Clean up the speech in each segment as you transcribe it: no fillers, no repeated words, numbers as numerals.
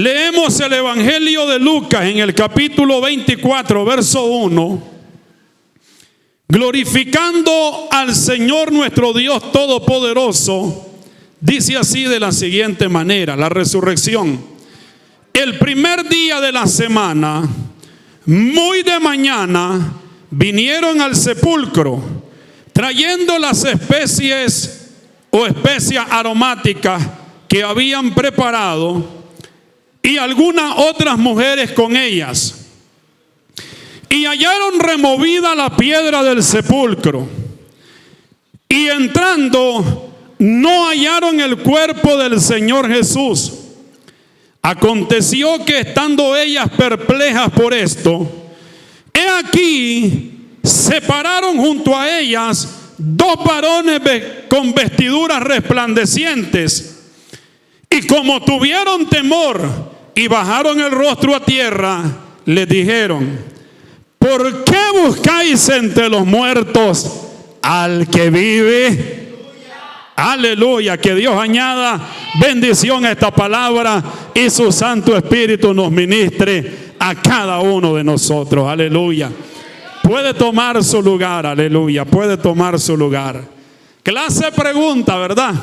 Leemos el Evangelio de Lucas en el capítulo 24, verso 1. Glorificando al Señor nuestro Dios Todopoderoso, dice así de la siguiente manera: la resurrección. El primer día de la semana, muy de mañana, vinieron al sepulcro, trayendo las especies o especias aromáticas que habían preparado, y algunas otras mujeres con ellas. Y hallaron removida la piedra del sepulcro, y entrando no hallaron el cuerpo del Señor Jesús. Aconteció que estando ellas perplejas por esto, he aquí se pararon junto a ellas dos varones con vestiduras resplandecientes, y como tuvieron temor y bajaron el rostro a tierra, les dijeron: ¿por qué buscáis entre los muertos al que vive? Aleluya. Que Dios añada bendición a esta palabra y su Santo Espíritu nos ministre a cada uno de nosotros. Aleluya. Puede tomar su lugar. Aleluya. Puede tomar su lugar. Clase pregunta, ¿verdad?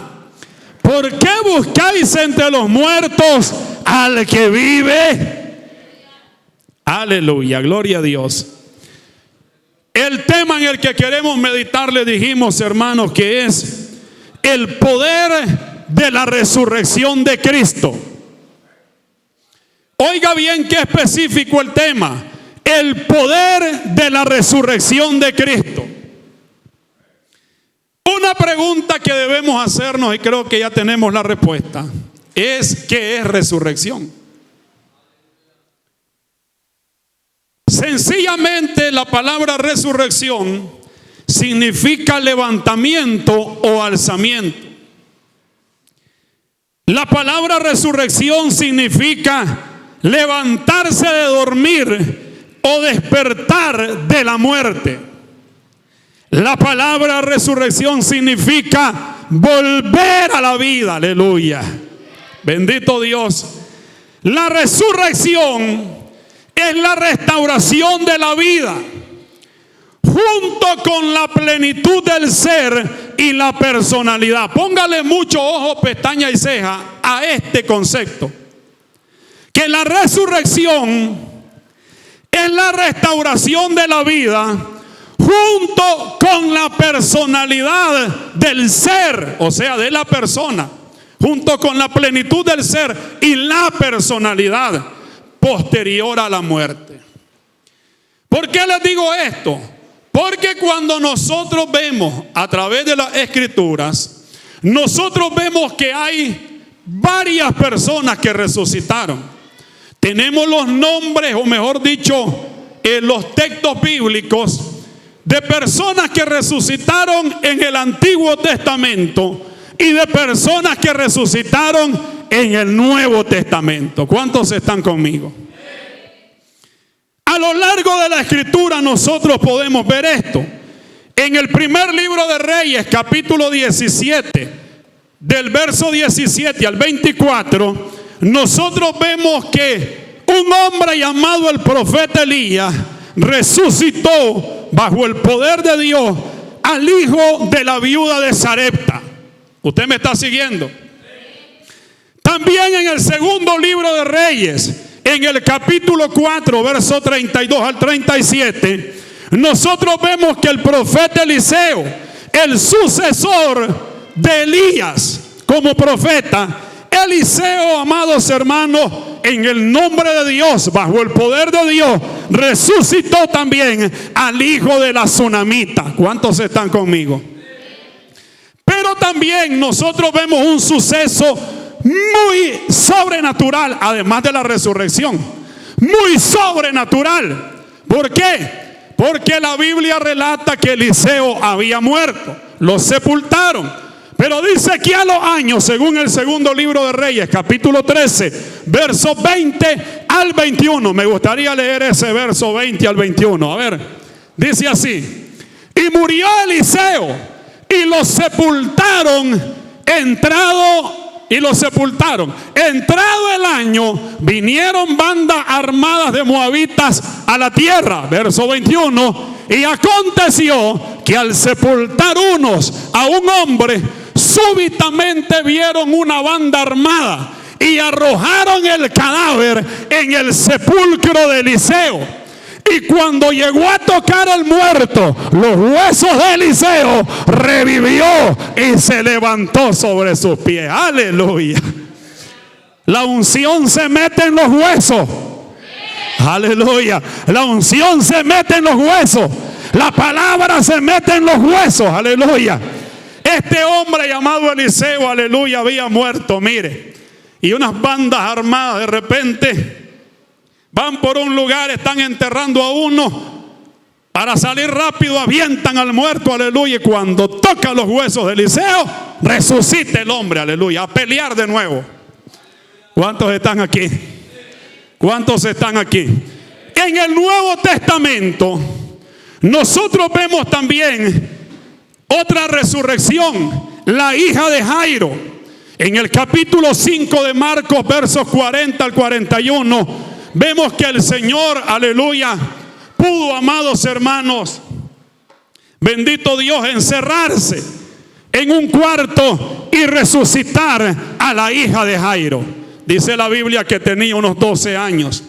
¿Por qué buscáis entre los muertos al que vive? Aleluya, gloria a Dios. El tema en el que queremos meditar, le dijimos, hermanos, que es el poder de la resurrección de Cristo. Oiga bien qué específico el tema: el poder de la resurrección de Cristo. Una pregunta que debemos hacernos, y creo que ya tenemos la respuesta, es: ¿qué es resurrección? Sencillamente, la palabra resurrección significa levantamiento o alzamiento. La palabra resurrección significa levantarse de dormir o despertar de la muerte. La palabra resurrección significa volver a la vida. Aleluya. Bendito Dios. La resurrección es la restauración de la vida, junto con la plenitud del ser y la personalidad. Póngale mucho ojo, pestaña y ceja a este concepto: que la resurrección es la restauración de la vida junto con la personalidad del ser, o sea, de la persona, junto con la plenitud del ser y la personalidad posterior a la muerte. ¿Por qué les digo esto? Porque cuando nosotros vemos a través de las Escrituras, nosotros vemos que hay varias personas que resucitaron. Tenemos los nombres, o mejor dicho, los textos bíblicos de personas que resucitaron en el Antiguo Testamento y de personas que resucitaron en el Nuevo Testamento. ¿Cuántos están conmigo? A lo largo de la Escritura nosotros podemos ver esto. En el primer libro de Reyes, capítulo 17, del verso 17 al 24, nosotros vemos que un hombre llamado el profeta Elías resucitó bajo el poder de Dios al hijo de la viuda de Sarepta. ¿Usted me está siguiendo? También en el segundo libro de Reyes, en el capítulo 4, verso 32 al 37, nosotros vemos que el profeta Eliseo, el sucesor de Elías como profeta, Eliseo, amados hermanos, en el nombre de Dios, bajo el poder de Dios, resucitó también al hijo de la tsunamita. ¿Cuántos están conmigo? Pero también nosotros vemos un suceso muy sobrenatural, además de la resurrección, muy sobrenatural. ¿Por qué? Porque la Biblia relata que Eliseo había muerto, lo sepultaron. Pero dice que a los años, según el segundo libro de Reyes, capítulo 13, versos 20 al 21. Me gustaría leer ese verso 20 al 21. A ver, dice así: y murió Eliseo, y lo sepultaron entrado y lo sepultaron. Entrado el año, vinieron bandas armadas de moabitas a la tierra. Verso 21. Y aconteció que al sepultar unos a un hombre, súbitamente vieron una banda armada y arrojaron el cadáver en el sepulcro de Eliseo. Y cuando llegó a tocar al muerto, los huesos de Eliseo, revivió y se levantó sobre sus pies. Aleluya. La unción se mete en los huesos. Aleluya. La unción se mete en los huesos. La palabra se mete en los huesos. Aleluya. Este hombre llamado Eliseo, aleluya, había muerto, mire. Y unas bandas armadas de repente van por un lugar, están enterrando a uno. Para salir rápido avientan al muerto, aleluya. Y cuando toca los huesos de Eliseo, resucita el hombre, aleluya, a pelear de nuevo. ¿Cuántos están aquí? ¿Cuántos están aquí? En el Nuevo Testamento nosotros vemos también otra resurrección, la hija de Jairo. En el capítulo 5 de Marcos, versos 40 al 41, vemos que el Señor, aleluya, pudo, amados hermanos, bendito Dios, encerrarse en un cuarto y resucitar a la hija de Jairo. Dice la Biblia que tenía unos 12 años.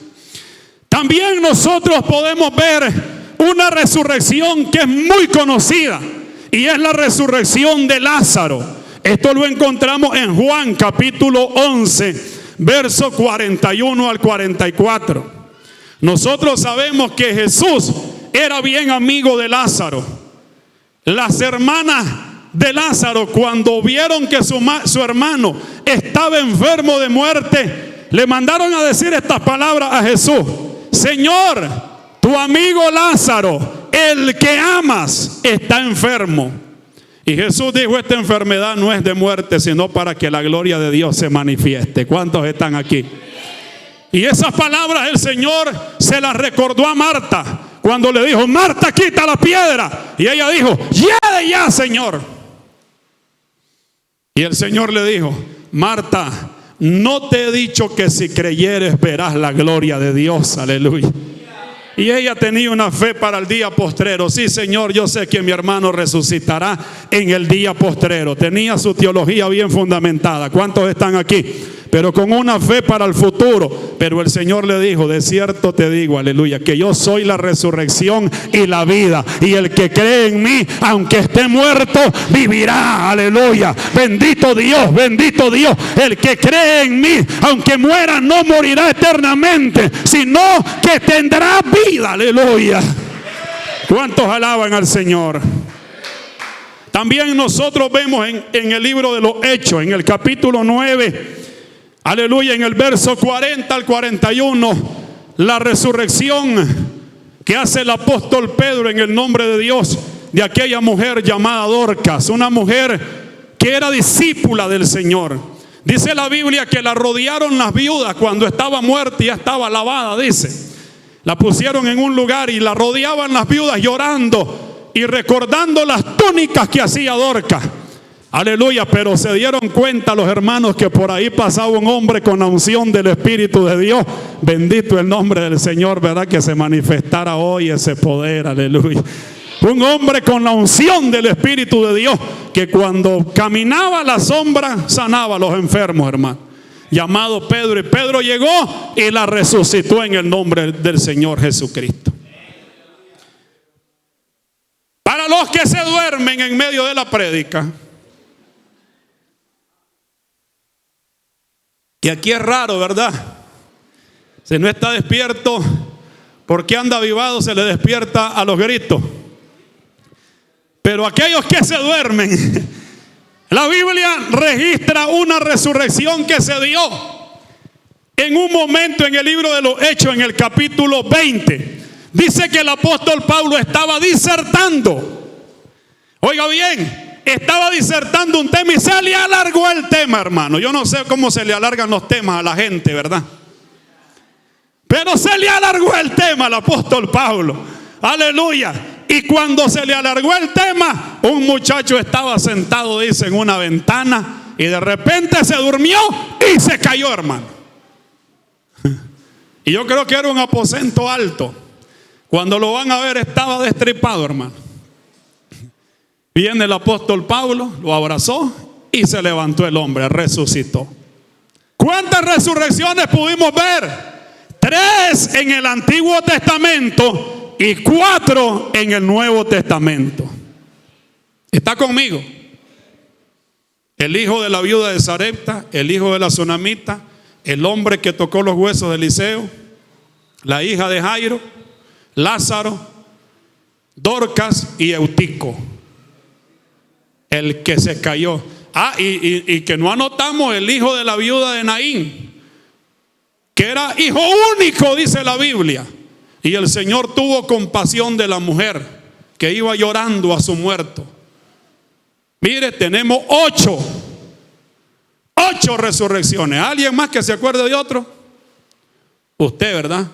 También nosotros podemos ver una resurrección que es muy conocida, y es la resurrección de Lázaro. Esto lo encontramos en Juan capítulo 11, verso 41 al 44. Nosotros sabemos que Jesús era bien amigo de Lázaro. Las hermanas de Lázaro, cuando vieron que su hermano estaba enfermo de muerte, le mandaron a decir estas palabras a Jesús: Señor, tu amigo Lázaro, el que amas, está enfermo. Y Jesús dijo: esta enfermedad no es de muerte, sino para que la gloria de Dios se manifieste. ¿Cuántos están aquí? Y esas palabras el Señor se las recordó a Marta cuando le dijo: Marta, quita la piedra. Y ella dijo: ya, Señor. Y el Señor le dijo: Marta, no te he dicho que si creyeres verás la gloria de Dios. Aleluya. Y ella tenía una fe para el día postrero. Sí, Señor, yo sé que mi hermano resucitará en el día postrero. Tenía su teología bien fundamentada. ¿Cuántos están aquí? Pero con una fe para el futuro. Pero el Señor le dijo: de cierto te digo, aleluya, que yo soy la resurrección y la vida. Y el que cree en mí, aunque esté muerto, vivirá. Aleluya. Bendito Dios, bendito Dios. El que cree en mí, aunque muera, no morirá eternamente, sino que tendrá vida. Aleluya. ¿Cuántos alaban al Señor? También nosotros vemos en el libro de los Hechos, en el capítulo 9, aleluya, en el verso 40 al 41, la resurrección que hace el apóstol Pedro en el nombre de Dios de aquella mujer llamada Dorcas, una mujer que era discípula del Señor. Dice la Biblia que la rodearon las viudas cuando estaba muerta y ya estaba lavada, dice. La pusieron en un lugar y la rodeaban las viudas llorando y recordando las túnicas que hacía Dorcas. Aleluya, pero se dieron cuenta los hermanos que por ahí pasaba un hombre con la unción del Espíritu de Dios. Bendito el nombre del Señor, ¿verdad? Que se manifestara hoy ese poder, aleluya. Un hombre con la unción del Espíritu de Dios, que cuando caminaba a la sombra sanaba a los enfermos, hermano. Llamado Pedro, y Pedro llegó y la resucitó en el nombre del Señor Jesucristo. Para los que se duermen en medio de la prédica, que aquí es raro, ¿verdad? Si no está despierto, porque anda avivado, se le despierta a los gritos. Pero aquellos que se duermen, la Biblia registra una resurrección que se dio en un momento en el libro de los Hechos, en el capítulo 20. Dice que el apóstol Pablo estaba disertando. Oiga bien, estaba disertando un tema y se le alargó el tema, hermano. Yo no sé cómo se le alargan los temas a la gente, ¿verdad? Pero se le alargó el tema al apóstol Pablo. Aleluya. Y cuando se le alargó el tema, un muchacho estaba sentado, dice, en una ventana, y de repente se durmió y se cayó, hermano. Y yo creo que era un aposento alto. Cuando lo van a ver, estaba destripado, hermano. Viene el apóstol Pablo, lo abrazó y se levantó el hombre, resucitó. ¿Cuántas resurrecciones pudimos ver? 3 en el Antiguo Testamento y 4 en el Nuevo Testamento. ¿Está conmigo? El hijo de la viuda de Sarepta, el hijo de la Sunamita, el hombre que tocó los huesos de Eliseo, la hija de Jairo, Lázaro, Dorcas y Eutico, el que se cayó. Y que no anotamos el hijo de la viuda de Naín, que era hijo único, dice la Biblia. Y el Señor tuvo compasión de la mujer que iba llorando a su muerto. Mire, tenemos 8 resurrecciones. ¿Alguien más que se acuerde de otro? Usted, ¿verdad?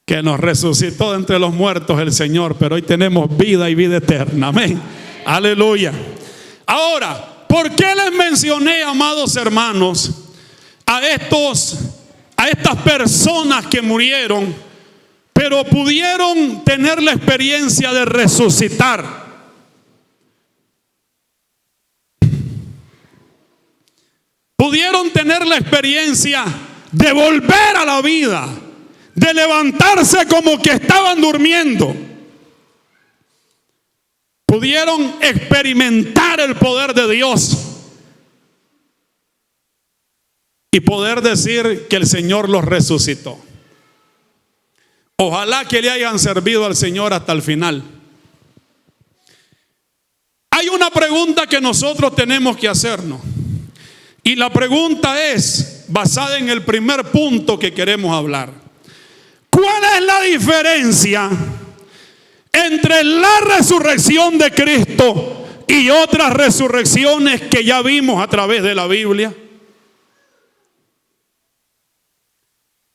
Que nos resucitó de entre los muertos el Señor, pero hoy tenemos vida y vida eterna. Amén. Aleluya. Ahora, ¿por qué les mencioné, amados hermanos, a estas personas que murieron, pero pudieron tener la experiencia de resucitar? Pudieron tener la experiencia de volver a la vida, de levantarse como que estaban durmiendo. Pudieron experimentar el poder de Dios y poder decir que el Señor los resucitó. Ojalá que le hayan servido al Señor hasta el final. Hay una pregunta que nosotros tenemos que hacernos, y la pregunta es basada en el primer punto que queremos hablar. ¿Cuál es la diferencia entre la resurrección de Cristo y otras resurrecciones que ya vimos a través de la Biblia?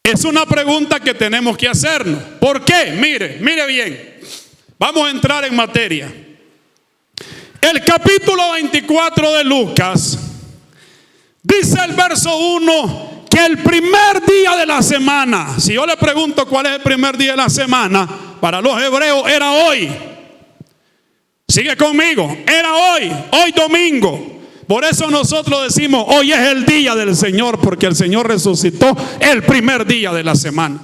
Es una pregunta que tenemos que hacernos. ¿Por qué? Mire bien. Vamos a entrar en materia. El capítulo 24 de Lucas dice el verso 1 que el primer día de la semana, si yo le pregunto cuál es el primer día de la semana, para los hebreos era hoy. Sigue conmigo, era hoy domingo. Por eso nosotros decimos, hoy es el día del Señor, porque el Señor resucitó el primer día de la semana.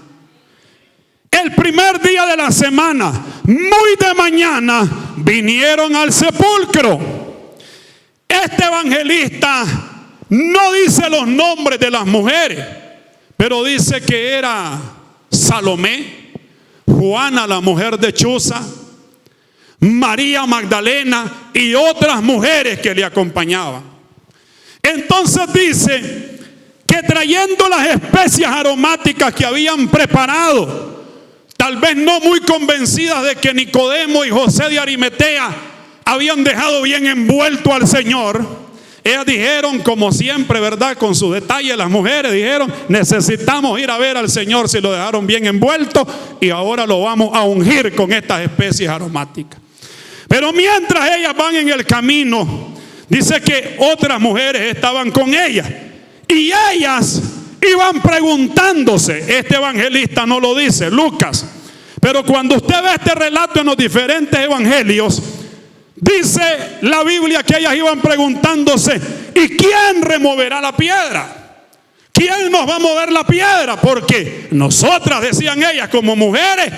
El primer día de la semana, muy de mañana, vinieron al sepulcro. Este evangelista no dice los nombres de las mujeres, pero dice que era Salomé, Juana, la mujer de Chuza, María Magdalena y otras mujeres que le acompañaban. Entonces dice que trayendo las especias aromáticas que habían preparado, tal vez no muy convencidas de que Nicodemo y José de Arimatea habían dejado bien envuelto al Señor, ellas dijeron, como siempre, ¿verdad? Con su detalle, las mujeres dijeron, necesitamos ir a ver al Señor si lo dejaron bien envuelto, y ahora lo vamos a ungir con estas especies aromáticas. Pero mientras ellas van en el camino, dice que otras mujeres estaban con ellas, y ellas iban preguntándose. Este evangelista no lo dice, Lucas, pero cuando usted ve este relato en los diferentes evangelios, dice la Biblia que ellas iban preguntándose, ¿y quién removerá la piedra? ¿Quién nos va a mover la piedra? Porque nosotras, decían ellas, como mujeres,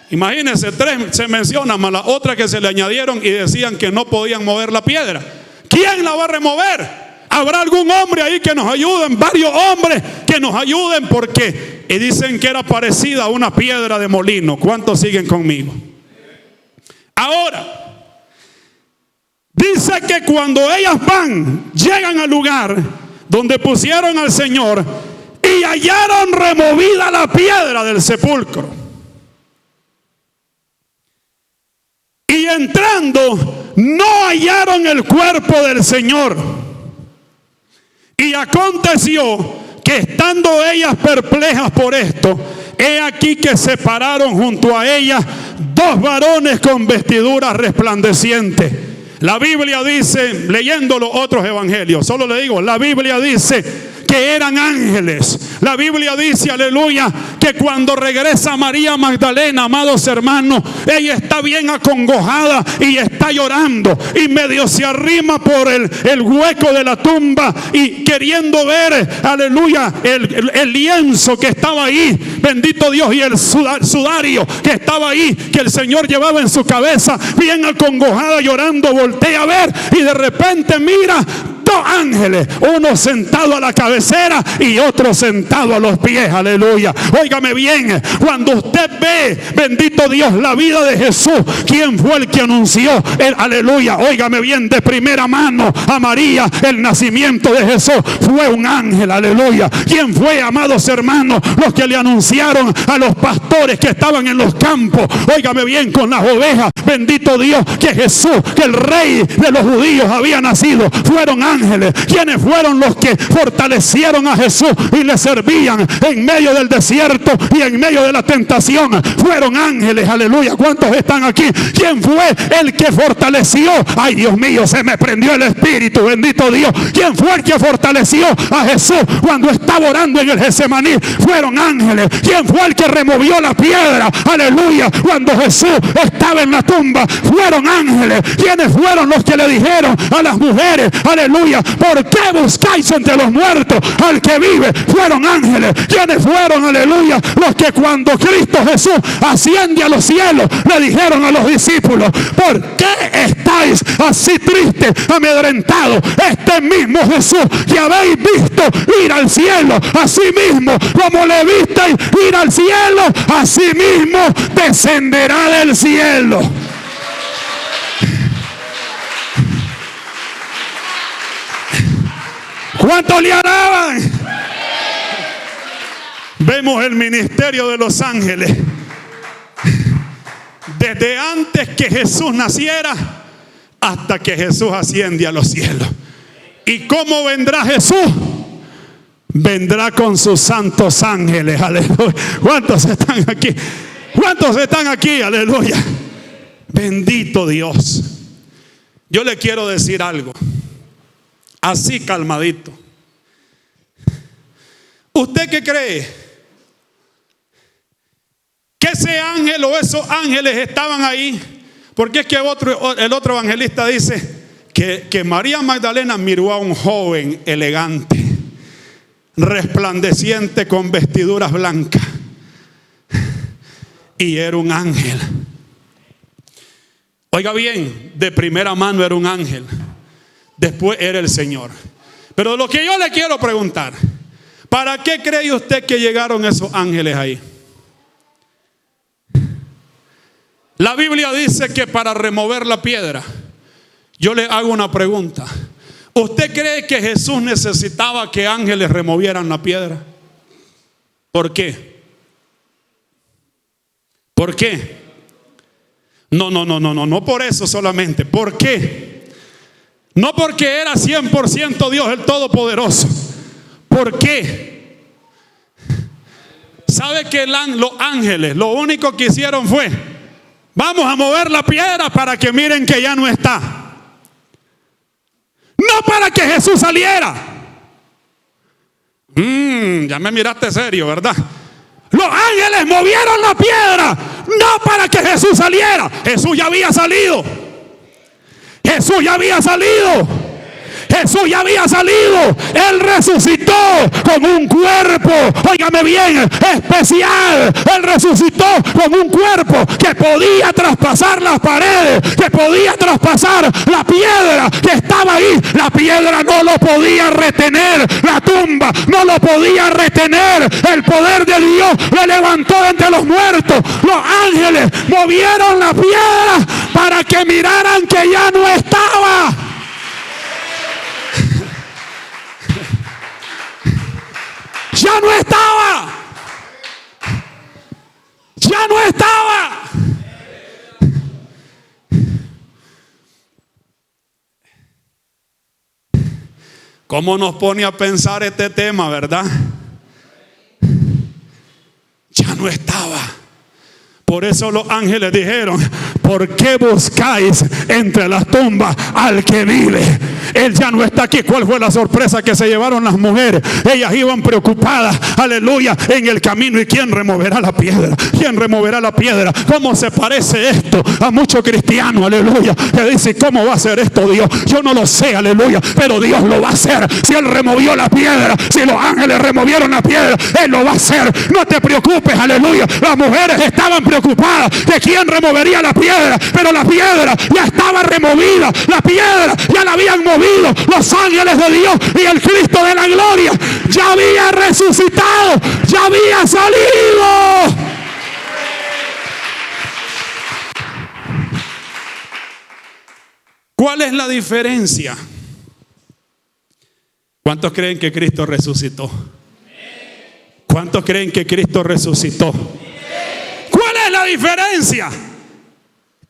imagínense, 3 se mencionan, más las otras que se le añadieron y decían que no podían mover la piedra. ¿Quién la va a remover? ¿Habrá algún hombre ahí que nos ayuden? Varios hombres que nos ayuden, porque y dicen que era parecida a una piedra de molino. ¿Cuántos siguen conmigo? Ahora, dice que cuando ellas llegan al lugar donde pusieron al Señor y hallaron removida la piedra del sepulcro. Y entrando, no hallaron el cuerpo del Señor. Y aconteció que estando ellas perplejas por esto, he aquí que se pararon junto a ellas 2 varones con vestiduras resplandecientes, La Biblia dice, leyendo los otros evangelios, solo le digo, la Biblia dice que eran ángeles. La Biblia dice, aleluya, que cuando regresa María Magdalena, amados hermanos, ella está bien acongojada y está llorando, y medio se arrima por el hueco de la tumba y queriendo ver, aleluya, el lienzo que estaba ahí, bendito Dios, y el sudario que estaba ahí, que el Señor llevaba en su cabeza, bien acongojada, llorando, voltea a ver y de repente mira dos ángeles, uno sentado a la cabecera y otro sentado a los pies, aleluya. Óigame bien, cuando usted ve, bendito Dios, la vida de Jesús, ¿quién fue el que anunció aleluya? Óigame bien, de primera mano a María, el nacimiento de Jesús fue un ángel, aleluya. ¿Quién fue, amados hermanos, los que le anunciaron a los pastores que estaban en los campos, óigame bien, con las ovejas, bendito Dios, que Jesús, que el rey de los judíos había nacido? Fueron ángeles. ¿Quiénes fueron los que fortalecieron a Jesús y le servían en medio del desierto y en medio de la tentación? Fueron ángeles, aleluya. ¿Cuántos están aquí? ¿Quién fue el que fortaleció? Ay, Dios mío, se me prendió el espíritu, bendito Dios. ¿Quién fue el que fortaleció a Jesús cuando estaba orando en el Getsemaní? Fueron ángeles. ¿Quién fue el que removió la piedra? Aleluya, cuando Jesús estaba en la tumba. Fueron ángeles. ¿Quiénes fueron los que le dijeron a las mujeres, aleluya, ¿por qué buscáis entre los muertos al que vive? Fueron ángeles. ¿Quiénes fueron, aleluya, los que cuando Cristo Jesús asciende a los cielos le dijeron a los discípulos, ¿por qué estáis así tristes, amedrentados? Este mismo Jesús que habéis visto ir al cielo, así mismo como le visteis ir al cielo, así mismo descenderá del cielo. ¿Cuántos le alaban? Vemos el ministerio de los ángeles desde antes que Jesús naciera hasta que Jesús asciende a los cielos. ¿Y cómo vendrá Jesús? Vendrá con sus santos ángeles, aleluya. ¿Cuántos están aquí? ¿Cuántos están aquí? Aleluya. Bendito Dios. Yo le quiero decir algo, así calmadito. ¿Usted qué cree? ¿Que ese ángel o esos ángeles estaban ahí? Porque es que el otro evangelista dice que María Magdalena miró a un joven elegante, resplandeciente, con vestiduras blancas, y era un ángel. Oiga bien, de primera mano era un ángel, después era el Señor. Pero lo que yo le quiero preguntar, ¿para qué cree usted que llegaron esos ángeles ahí? La Biblia dice que para remover la piedra. Yo le hago una pregunta. ¿Usted cree que Jesús necesitaba que ángeles removieran la piedra? ¿Por qué? ¿Por qué? No por eso solamente. ¿Por qué? No porque era 100% Dios el Todopoderoso. ¿Por qué? ¿Sabe que los ángeles lo único que hicieron fue: vamos a mover la piedra para que miren que ya no está? No para que Jesús saliera. Ya me miraste serio, ¿verdad? Los ángeles movieron la piedra no para que Jesús saliera. Jesús ya había salido. Jesús ya había salido. Jesús ya había salido. Él resucitó con un cuerpo, óigame bien, especial. Él resucitó con un cuerpo que podía traspasar las paredes, que podía traspasar la piedra que estaba ahí. La piedra no lo podía retener, la tumba no lo podía retener. El poder de Dios le levantó de entre los muertos. Los ángeles movieron la piedra para que miraran que ya no estaba. Ya no estaba. Ya no estaba. ¿Cómo nos pone a pensar este tema, verdad? Ya no estaba. Por eso los ángeles dijeron: ¿por qué buscáis entre las tumbas al que vive? Él ya no está aquí. ¿Cuál fue la sorpresa que se llevaron las mujeres? Ellas iban preocupadas, aleluya, en el camino. ¿Y quién removerá la piedra? ¿Quién removerá la piedra? ¿Cómo se parece esto a muchos cristianos, aleluya, que dicen, ¿cómo va a ser esto Dios? Yo no lo sé, aleluya, pero Dios lo va a hacer. Si Él removió la piedra, si los ángeles removieron la piedra, Él lo va a hacer. No te preocupes, aleluya. Las mujeres estaban preocupadas de quién removería la piedra, pero la piedra ya estaba removida. La piedra ya la habían movido los ángeles de Dios, y el Cristo de la gloria ya había resucitado, ya había salido. ¿Cuál es la diferencia? ¿Cuántos creen que Cristo resucitó? ¿Cuántos creen que Cristo resucitó? ¿Cuál es la diferencia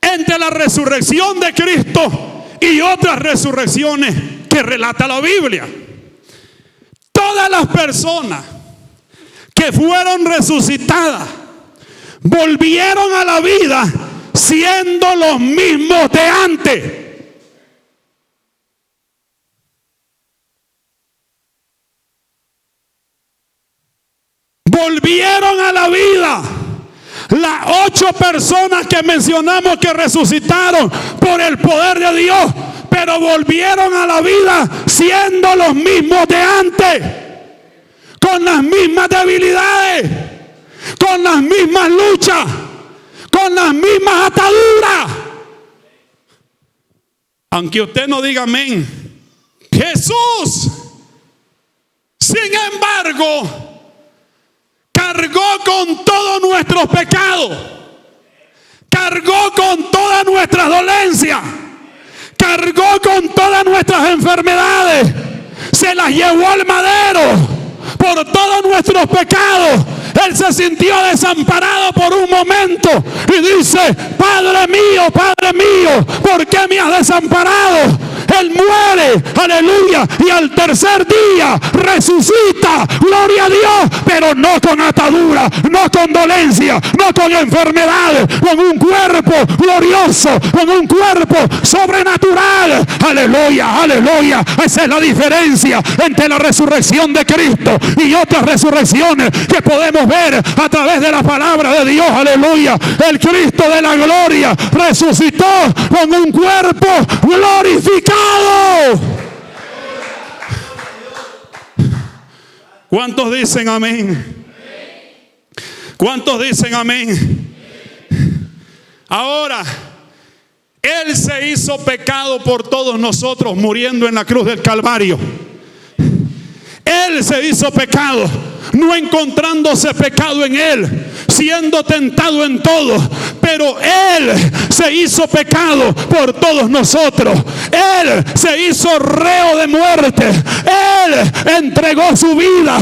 entre la resurrección de Cristo y otras resurrecciones que relata la Biblia? Todas las personas que fueron resucitadas volvieron a la vida siendo los mismos de antes. Volvieron a la vida. Las 8 personas que mencionamos que resucitaron por el poder de Dios, pero volvieron a la vida siendo los mismos de antes, con las mismas debilidades, con las mismas luchas, con las mismas ataduras. Aunque usted no diga amén, Jesús, sin embargo, cargó con todos nuestros pecados, cargó con todas nuestras dolencias, cargó con todas nuestras enfermedades, se las llevó al madero por todos nuestros pecados. Él se sintió desamparado por un momento y dice, Padre mío, ¿por qué me has desamparado? Él muere, aleluya, y al tercer día resucita, gloria a Dios, pero no con atadura, no con dolencia, no con enfermedades, con un cuerpo glorioso, con un cuerpo sobrenatural, aleluya, aleluya. Esa es la diferencia entre la resurrección de Cristo y otras resurrecciones que podemos ver a través de la palabra de Dios, aleluya. El Cristo de la gloria resucitó con un cuerpo glorificado. ¿Cuántos dicen amén? ¿Cuántos dicen amén? Ahora, Él se hizo pecado por todos nosotros, muriendo en la cruz del Calvario. Él se hizo pecado, no encontrándose pecado en Él, siendo tentado en todo, pero Él se hizo pecado por todos nosotros. Él se hizo reo de muerte. Él entregó su vida.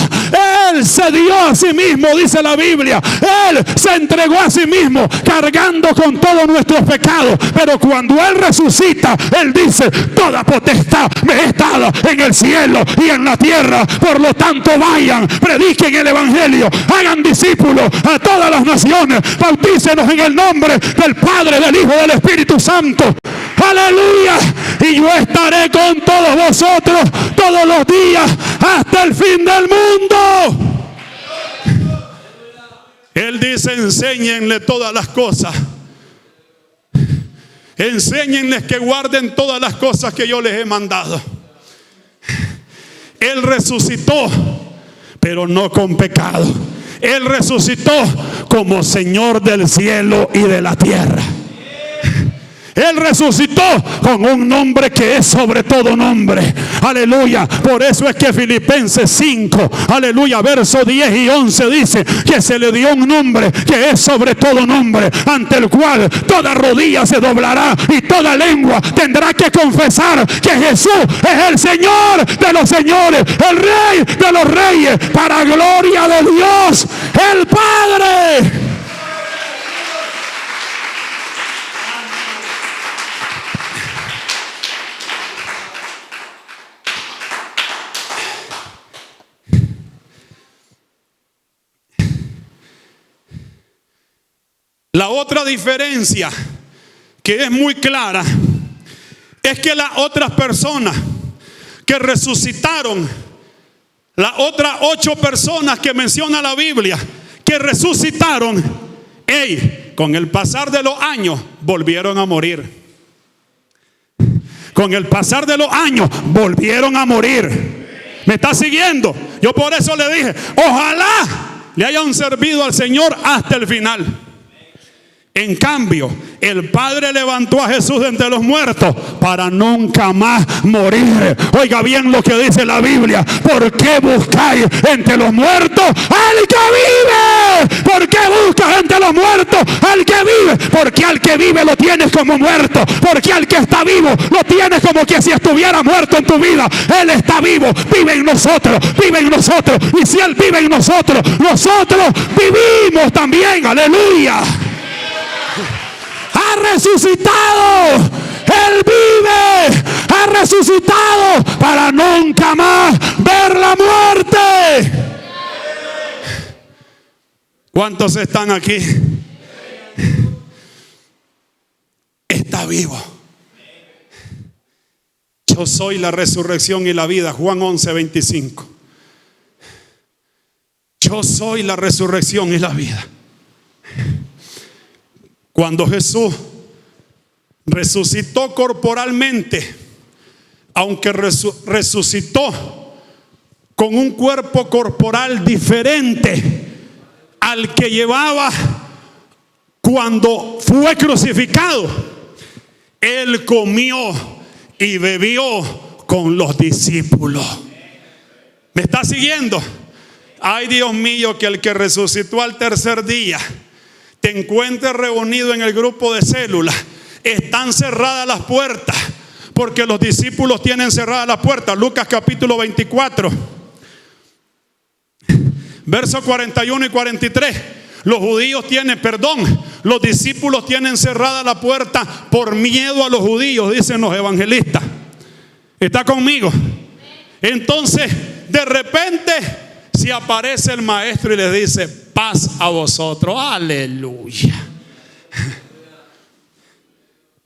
Él se dio a sí mismo, dice la Biblia. Él se entregó a sí mismo, cargando con todos nuestros pecados. Pero cuando Él resucita, Él dice, toda potestad me es dada en el cielo y en la tierra. Por lo tanto, vayan, prediquen el evangelio, hagan discípulos a todas las naciones, bautícenos en el nombre del Padre, del Hijo y del Espíritu Santo. Aleluya. Y yo estaré con todos vosotros todos los días hasta el fin del mundo. Él dice, enséñenle todas las cosas. Enséñenles que guarden todas las cosas que yo les he mandado. Él resucitó, pero no con pecado. Él resucitó como Señor del cielo y de la tierra. Él resucitó con un nombre que es sobre todo nombre. Aleluya. Por eso es que Filipenses 5, aleluya, verso 10 y 11 dice que se le dio un nombre que es sobre todo nombre, ante el cual toda rodilla se doblará y toda lengua tendrá que confesar que Jesús es el Señor de los señores, el Rey de los reyes, para gloria de Dios el Padre. La otra diferencia que es muy clara, es que las otras personas que resucitaron, las otras 8 personas que menciona la Biblia, que resucitaron, con el pasar de los años volvieron a morir. Con el pasar de los años volvieron a morir. ¿Me está siguiendo? Yo por eso le dije, ojalá le hayan servido al Señor hasta el final. En cambio, el Padre levantó a Jesús de entre los muertos para nunca más morir. Oiga bien lo que dice la Biblia. ¿Por qué buscáis entre los muertos al que vive? ¿Por qué buscas entre los muertos al que vive? Porque al que vive lo tienes como muerto. Porque al que está vivo lo tienes como que si estuviera muerto en tu vida. Él está vivo, vive en nosotros, vive en nosotros. Y si Él vive en nosotros, nosotros vivimos también. Aleluya. Ha resucitado, Él vive, ha resucitado para nunca más ver la muerte. ¿Cuántos están aquí? Está vivo. Yo soy la resurrección y la vida. Juan 11:25. Yo soy la resurrección y la vida. Cuando Jesús resucitó corporalmente, aunque resucitó con un cuerpo corporal diferente al que llevaba cuando fue crucificado, Él comió y bebió con los discípulos. ¿Me está siguiendo? Ay, Dios mío, que el que resucitó al tercer día te encuentres reunido en el grupo de células. Están cerradas las puertas, porque los discípulos tienen cerradas las puertas. Lucas capítulo 24, versos 41 y 43. Los los discípulos tienen cerrada la puerta por miedo a los judíos, dicen los evangelistas. ¿Está conmigo? Entonces, de repente se aparece el maestro y le dice: paz a vosotros. Aleluya.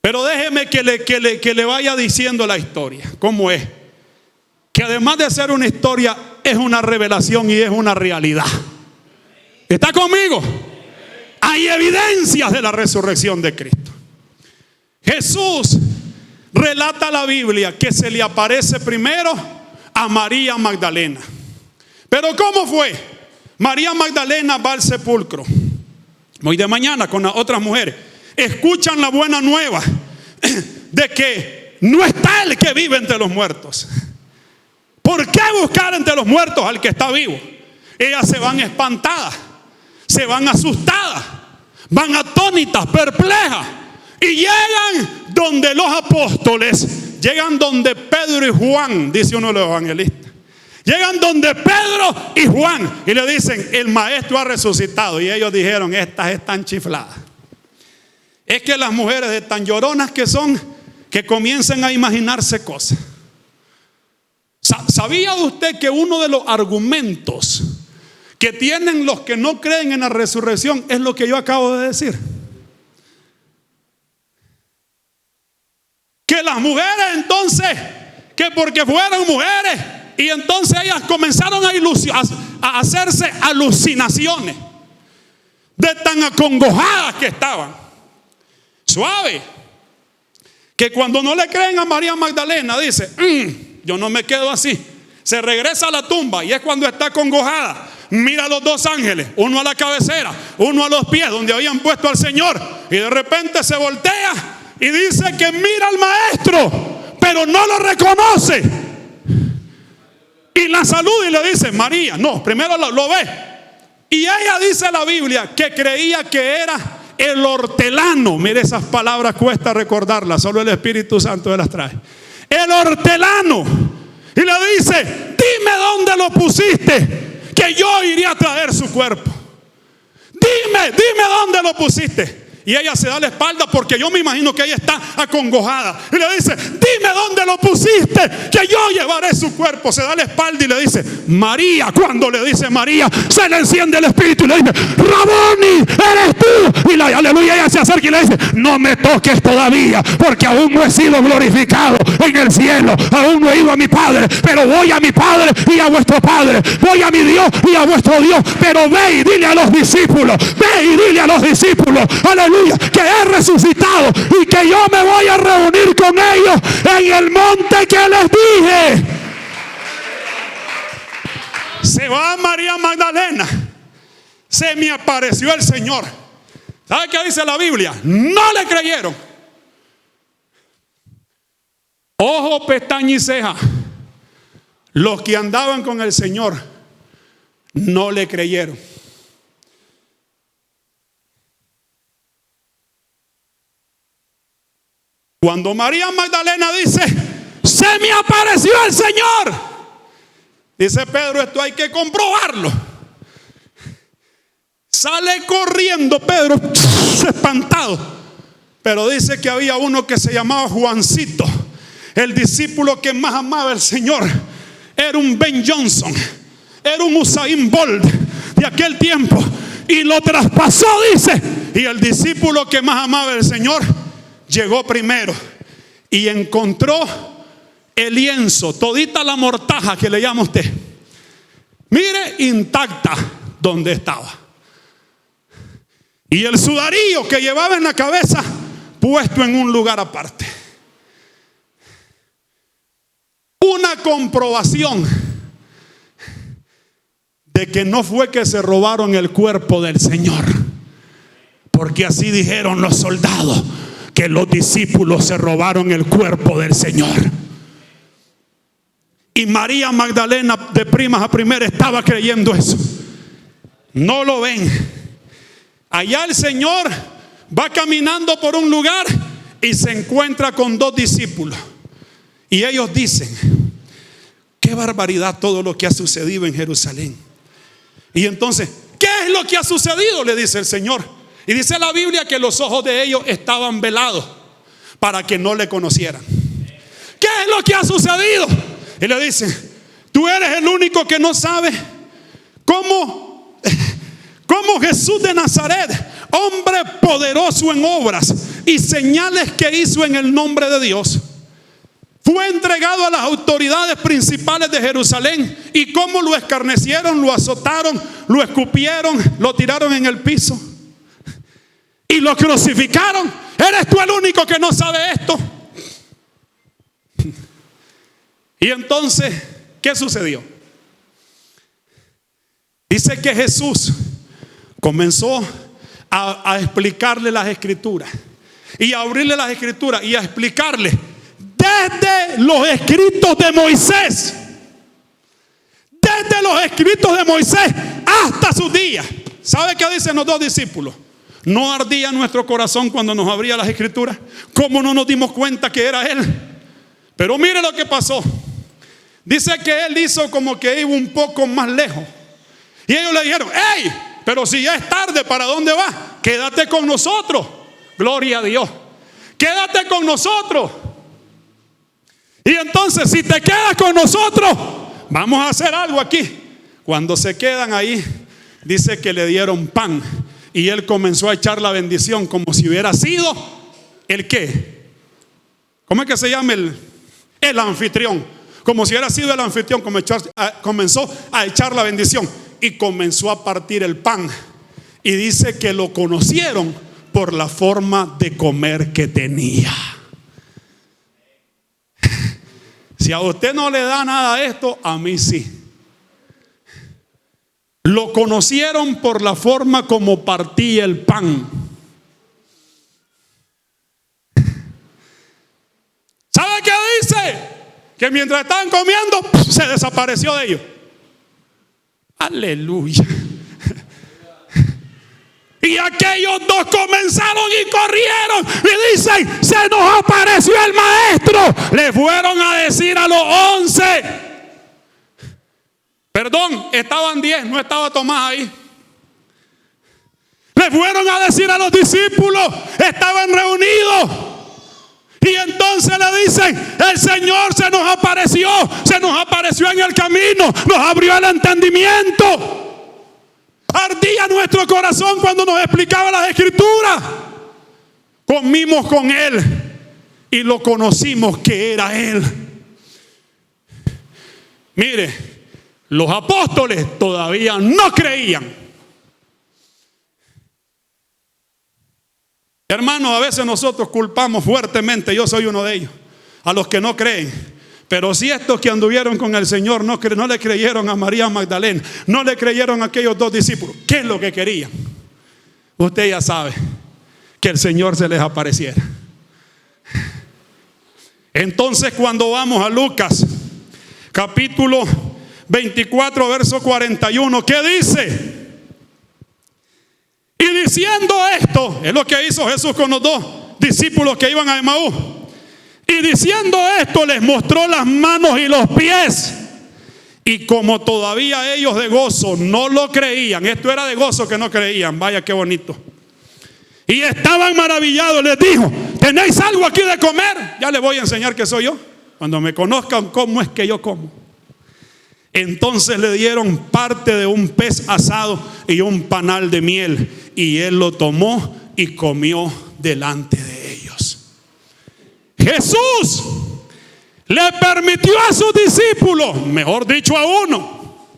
Pero déjeme que le vaya diciendo la historia. ¿Cómo es? Que además de ser una historia, es una revelación y es una realidad. ¿Está conmigo? Hay evidencias de la resurrección de Cristo. Jesús relata la Biblia que se le aparece primero a María Magdalena. Pero ¿cómo fue? María Magdalena va al sepulcro hoy de mañana con las otras mujeres. Escuchan la buena nueva de que no está el que vive entre los muertos. ¿Por qué buscar entre los muertos al que está vivo? Ellas se van espantadas, se van asustadas, van atónitas, perplejas, y llegan donde los apóstoles, llegan donde Pedro y Juan, dice uno de los evangelistas. Llegan donde Pedro y Juan y le dicen: el maestro ha resucitado. Y ellos dijeron: estas están chifladas. Es que las mujeres, de tan lloronas que son, que comienzan a imaginarse cosas. ¿Sabía usted que uno de los argumentos que tienen los que no creen en la resurrección es lo que yo acabo de decir? Que las mujeres entonces, que porque fueron mujeres, y entonces ellas comenzaron a hacerse alucinaciones de tan acongojadas que estaban. Suave. Que cuando no le creen a María Magdalena, dice: yo no me quedo así. Se regresa a la tumba y es cuando está acongojada. Mira a los 2 ángeles, uno a la cabecera, uno a los pies donde habían puesto al Señor. Y de repente se voltea y dice que mira al maestro, pero no lo reconoce. Y la saluda y le dice: María. No, primero lo ve. Y ella dice la Biblia que creía que era el hortelano. Mire, esas palabras cuesta recordarlas, solo el Espíritu Santo las trae. El hortelano. Y le dice: dime dónde lo pusiste, que yo iré a traer su cuerpo. Dime dónde lo pusiste. Y ella se da la espalda, porque yo me imagino que ella está acongojada. Y le dice: dime dónde lo pusiste, que yo llevaré su cuerpo. Se da la espalda y le dice María. Cuando le dice María, se le enciende el espíritu y le dice Raboni, eres tú. Y aleluya, ella se acerca y le dice no me toques todavía, porque aún no he sido glorificado en el cielo, aún no he ido a mi Padre, pero voy a mi Padre y a vuestro Padre, voy a mi Dios y a vuestro Dios. Pero ve y dile a los discípulos, ve y dile a los discípulos, aleluya, que he resucitado y que yo me voy a reunir con ellos en el monte que les dije. Se va María Magdalena, se me apareció el Señor. ¿Sabe qué dice la Biblia? No le creyeron. Ojo, pestaña y ceja. Los que andaban con el Señor no le creyeron. Cuando María Magdalena dice, se me apareció el Señor, dice Pedro, esto hay que comprobarlo. Sale corriendo Pedro, espantado. Pero dice que había uno que se llamaba Juancito, el discípulo que más amaba al Señor. Era un Ben Johnson, era un Usain Bolt de aquel tiempo, y lo traspasó, dice. Y el discípulo que más amaba al Señor llegó primero y encontró el lienzo, todita la mortaja que le llama usted, mire, intacta donde estaba, y el sudarío que llevaba en la cabeza puesto en un lugar aparte. Una comprobación de que no fue que se robaron el cuerpo del Señor, porque así dijeron los soldados, que los discípulos se robaron el cuerpo del Señor. Y María Magdalena, de primas a primeras, estaba creyendo eso. No lo ven. Allá el Señor va caminando por un lugar y se encuentra con dos discípulos. Y ellos dicen, qué barbaridad todo lo que ha sucedido en Jerusalén. Y entonces, ¿qué es lo que ha sucedido?, le dice el Señor. Y dice la Biblia que los ojos de ellos estaban velados para que no le conocieran. ¿Qué es lo que ha sucedido? Y le dicen, tú eres el único que no sabe cómo Jesús de Nazaret, hombre poderoso en obras y señales que hizo en el nombre de Dios, fue entregado a las autoridades principales de Jerusalén, y cómo lo escarnecieron, lo azotaron, lo escupieron, lo tiraron en el piso y lo crucificaron. ¿Eres tú el único que no sabe esto? Y entonces, ¿qué sucedió? Dice que Jesús comenzó a explicarle las escrituras, y a abrirle las escrituras y a explicarle desde los escritos de Moisés, desde los escritos de Moisés hasta sus días. ¿Sabe qué dicen los dos discípulos? ¿No ardía nuestro corazón cuando nos abría las escrituras? ¿Cómo no nos dimos cuenta que era Él? Pero mire lo que pasó. Dice que Él hizo como que iba un poco más lejos, y ellos le dijeron, ¡hey! Pero si ya es tarde, ¿para dónde vas? Quédate con nosotros. Gloria a Dios. Quédate con nosotros. Y entonces, si te quedas con nosotros, vamos a hacer algo aquí. Cuando se quedan ahí, dice que le dieron pan, y él comenzó a echar la bendición como si hubiera sido el ¿qué? ¿Cómo es que se llama? El anfitrión. Como si hubiera sido el anfitrión. Comenzó a echar la bendición y comenzó a partir el pan. Y dice que lo conocieron por la forma de comer que tenía. Si a usted no le da nada a esto, a mí sí. Lo conocieron por la forma como partía el pan. ¿Sabe qué dice? Que mientras estaban comiendo, se desapareció de ellos. Aleluya. Y aquellos dos comenzaron y corrieron y dicen, se nos apareció el maestro. Le fueron a decir a los 11. Perdón, estaban 10, no estaba Tomás ahí. Le fueron a decir a los discípulos, estaban reunidos. Y entonces le dicen, el Señor se nos camino, nos abrió el entendimiento. Ardía nuestro corazón cuando nos explicaba las Escrituras. Comimos con Él y lo conocimos que era Él. Mire, los apóstoles todavía no creían. Hermanos, a veces nosotros culpamos fuertemente, yo soy uno de ellos, a los que no creen. Pero si estos que anduvieron con el Señor no le creyeron a María Magdalena, no le creyeron a aquellos dos discípulos, ¿qué es lo que querían? Usted ya sabe, que el Señor se les apareciera. Entonces, cuando vamos a Lucas capítulo 24 verso 41, ¿qué dice? Y diciendo esto, es lo que hizo Jesús con los dos discípulos que iban a Emaús. Y diciendo esto, les mostró las manos y los pies. Y como todavía ellos de gozo no lo creían, esto era de gozo que no creían, vaya qué bonito. Y estaban maravillados, les dijo: ¿tenéis algo aquí de comer? Ya les voy a enseñar que soy yo. Cuando me conozcan cómo es que yo como. Entonces le dieron parte de un pez asado y un panal de miel, y él lo tomó y comió delante de ellos. Jesús le permitió a sus discípulos, mejor dicho a uno,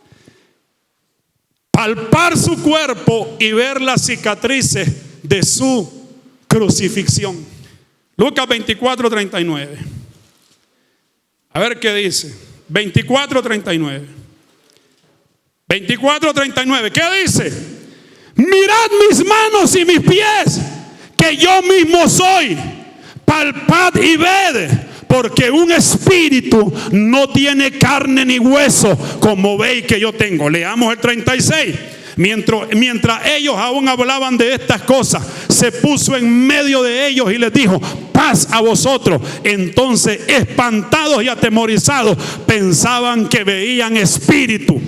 palpar su cuerpo y ver las cicatrices de su crucifixión. Lucas 24:39. A ver qué dice. 24:39. 24:39. ¿Qué dice? Mirad mis manos y mis pies, que yo mismo soy. Palpad y ved, porque un espíritu no tiene carne ni hueso, como veis que yo tengo. Leamos el 36. Mientras ellos aún hablaban de estas cosas, se puso en medio de ellos y les dijo: paz a vosotros. Entonces, espantados y atemorizados, pensaban que veían espíritu.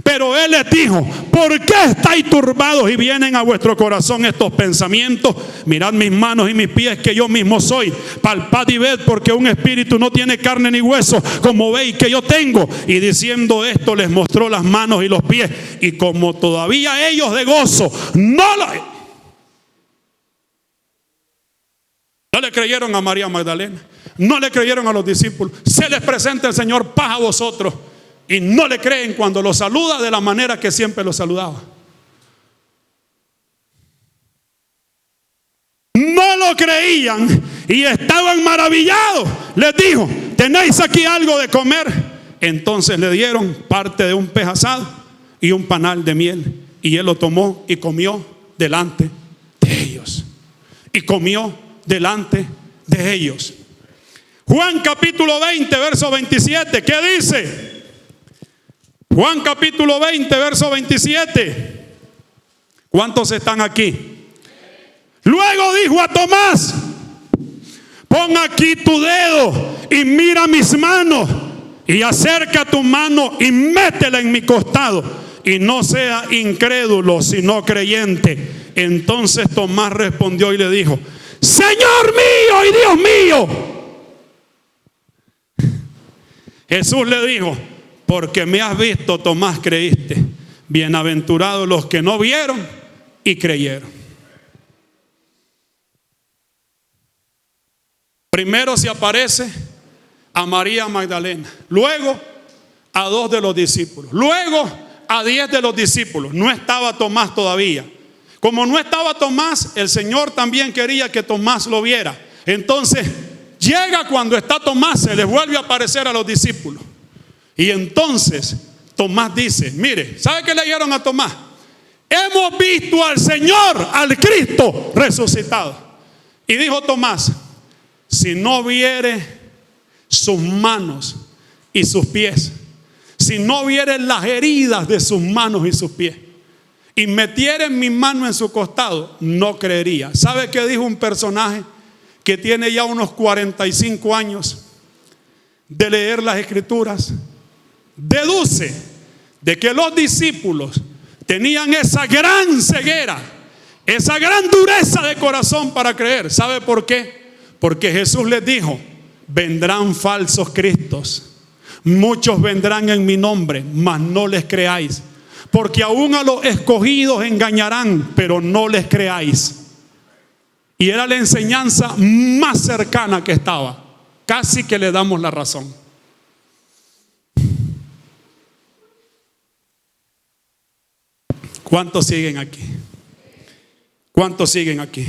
Pero él les dijo: ¿por qué estáis turbados y vienen a vuestro corazón estos pensamientos? Mirad mis manos y mis pies, que yo mismo soy. Palpad y ved, porque un espíritu no tiene carne ni hueso, como veis que yo tengo. Y diciendo esto, les mostró las manos y los pies. Y como todavía ellos de gozo no le creyeron a María Magdalena, no le creyeron a los discípulos, se les presenta el Señor: paz a vosotros. Y no le creen cuando lo saluda de la manera que siempre lo saludaba. No lo creían y estaban maravillados. Les dijo: ¿tenéis aquí algo de comer? Entonces le dieron parte de un pez asado y un panal de miel. Y él lo tomó y comió delante de ellos. Y comió delante de ellos. Juan capítulo 20 verso 27. ¿Qué dice? Juan capítulo 20 verso 27. ¿Cuántos están aquí? Luego dijo a Tomás: pon aquí tu dedo y mira mis manos, y acerca tu mano y métela en mi costado, y no sea incrédulo sino creyente. Entonces Tomás respondió y le dijo: Señor mío y Dios mío. Jesús le dijo: porque me has visto, Tomás, creíste. Bienaventurados los que no vieron y creyeron. Primero se aparece a María Magdalena, luego a 2 de los discípulos, luego a 10 de los discípulos. No estaba Tomás todavía. Como no estaba Tomás, el Señor también quería que Tomás lo viera. Entonces llega cuando está Tomás, se les vuelve a aparecer a los discípulos. Y entonces Tomás dice: mire, ¿sabe qué le dijeron a Tomás? Hemos visto al Señor, al Cristo resucitado. Y dijo Tomás: si no viere sus manos y sus pies, si no viere las heridas de sus manos y sus pies, y metiere mi mano en su costado, no creería. ¿Sabe qué dijo un personaje que tiene ya unos 45 años de leer las Escrituras? Deduce de que los discípulos tenían esa gran ceguera, esa gran dureza de corazón para creer. ¿Sabe por qué? Porque Jesús les dijo: vendrán falsos cristos, Muchos vendrán en mi nombre, mas no les creáis. Porque aún a los escogidos engañarán, pero no les creáis. Y era la enseñanza más cercana que estaba. Casi que le damos la razón. ¿Cuántos siguen aquí? ¿Cuántos siguen aquí?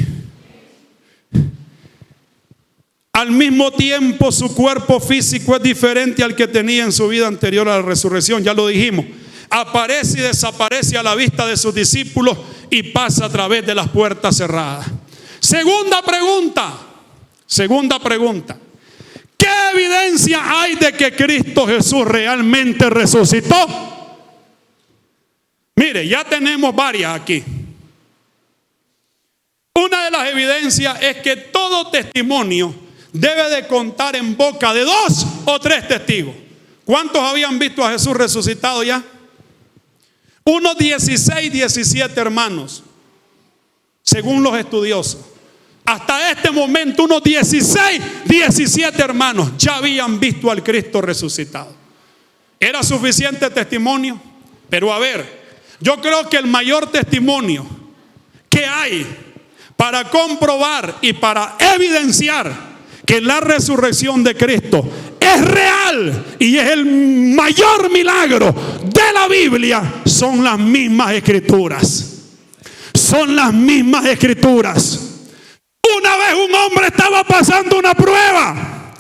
Al mismo tiempo, su cuerpo físico es diferente al que tenía en su vida anterior a la resurrección. Ya lo dijimos. Aparece y desaparece a la vista de sus discípulos y pasa a través de las puertas cerradas. Segunda pregunta. ¿Qué evidencia hay de que Cristo Jesús realmente resucitó? Mire, ya tenemos varias aquí. Una de las evidencias es que todo testimonio debe de contar en boca de 2 o 3 testigos. ¿Cuántos habían visto a Jesús resucitado ya? Unos 16, 17 hermanos, según los estudiosos. Hasta este momento unos 16, 17 hermanos ya habían visto al Cristo resucitado. ¿Era suficiente testimonio? Pero a ver, yo creo que el mayor testimonio que hay para comprobar y para evidenciar que la resurrección de Cristo es real y es el mayor milagro de la Biblia son las mismas escrituras. Son las mismas escrituras. Una vez un hombre estaba pasando una prueba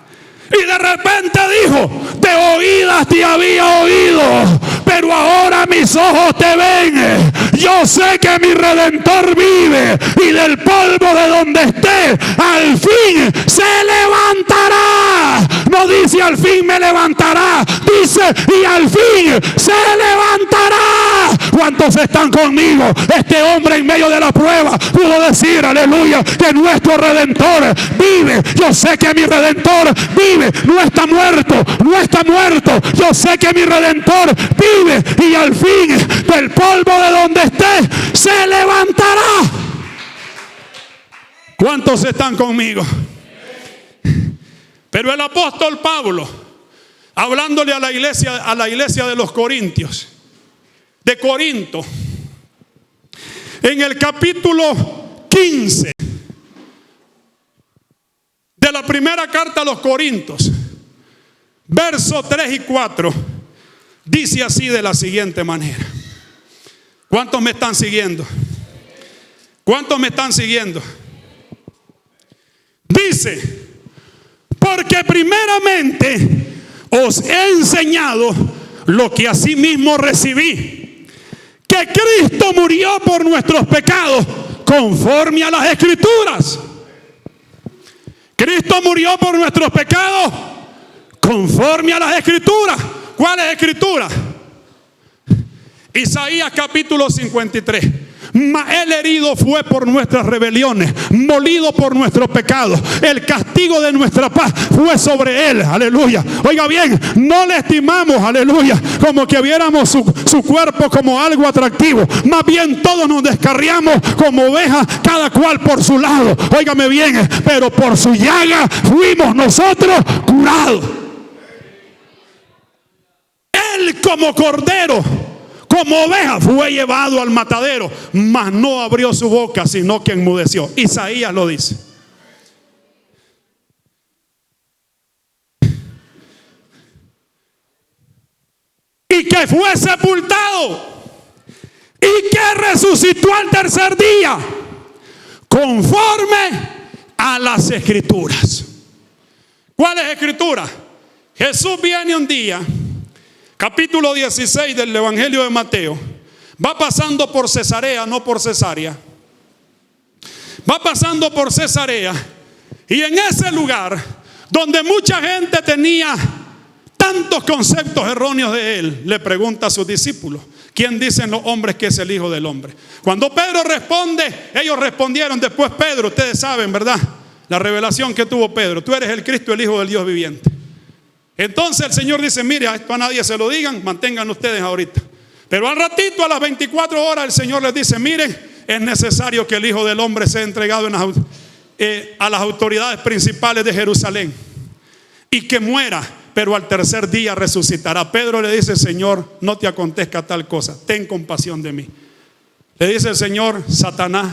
y de repente dijo: de oídas te había oído, pero ahora mis ojos te ven. Yo sé que mi Redentor vive y del polvo de donde esté al fin se levantará. No dice al fin me levantará, dice y al fin se levantará. ¿Cuántos están conmigo? Este hombre en medio de la prueba pudo decir, aleluya, que nuestro Redentor vive. Yo sé que mi Redentor vive, no está muerto, no está muerto. Yo sé que mi Redentor vive y al fin del polvo de donde esté se levantará. ¿Cuántos están conmigo? Pero el apóstol Pablo, hablándole a la iglesia de los Corintios, de Corinto, en el capítulo 15 de la primera carta a los Corintios, versos 3 y 4, dice así de la siguiente manera. ¿Cuántos me están siguiendo? ¿Cuántos me están siguiendo? Dice: porque primeramente os he enseñado lo que asimismo recibí, que Cristo murió por nuestros pecados conforme a las Escrituras. Cristo murió por nuestros pecados conforme a las Escrituras. ¿Cuáles Escrituras? Isaías capítulo 53. Mas el herido fue por nuestras rebeliones, molido por nuestros pecados. El castigo de nuestra paz fue sobre él. Aleluya. Oiga bien, no le estimamos, aleluya, como que viéramos su cuerpo como algo atractivo. Más bien todos nos descarriamos como ovejas, cada cual por su lado. Óigame bien, pero por su llaga fuimos nosotros curados. Él como cordero, como oveja, fue llevado al matadero, mas no abrió su boca, sino que enmudeció. Isaías lo dice. Y que fue sepultado y que resucitó al tercer día, conforme a las Escrituras. ¿Cuáles Escrituras? Jesús viene un día, capítulo 16 del Evangelio de Mateo, va pasando por Cesarea, no por Cesarea. Va pasando por Cesarea y en ese lugar donde mucha gente tenía tantos conceptos erróneos de él, le pregunta a sus discípulos: ¿quién dicen los hombres que es el Hijo del Hombre? Cuando Pedro responde, ellos respondieron después: Pedro, ustedes saben, ¿verdad? La revelación que tuvo Pedro: tú eres el Cristo, el Hijo del Dios viviente. Entonces el Señor dice: mire, a esto a nadie se lo digan, mantengan ustedes ahorita. Pero al ratito, a las 24 horas, el Señor les dice: miren, es necesario que el Hijo del Hombre sea entregado a las autoridades principales de Jerusalén y que muera pero al tercer día resucitará. Pedro le dice: Señor, no te acontezca tal cosa, ten compasión de mí. Le dice el Señor: Satanás,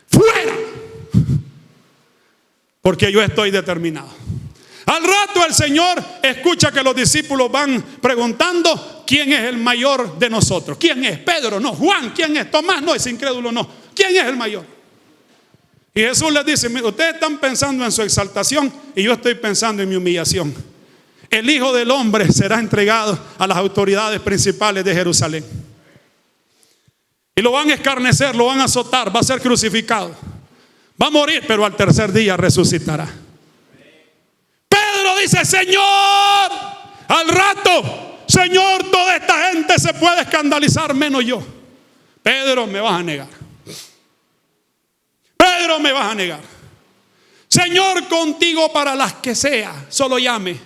fuera, porque yo estoy determinado. Al rato el Señor escucha que los discípulos van preguntando: ¿quién es el mayor de nosotros? ¿Quién es? Pedro, no. Juan, ¿quién es? Tomás, no. Es incrédulo, no. ¿Quién es el mayor? Y Jesús les dice: ustedes están pensando en su exaltación y yo estoy pensando en mi humillación. El Hijo del Hombre será entregado a las autoridades principales de Jerusalén. Y lo van a escarnecer, lo van a azotar, va a ser crucificado. Va a morir, pero al tercer día resucitará. Pedro dice: Señor, al rato, Señor, toda esta gente se puede escandalizar menos yo. Pedro, me vas a negar. Pedro, me vas a negar. Señor, contigo para las que sea, solo llame.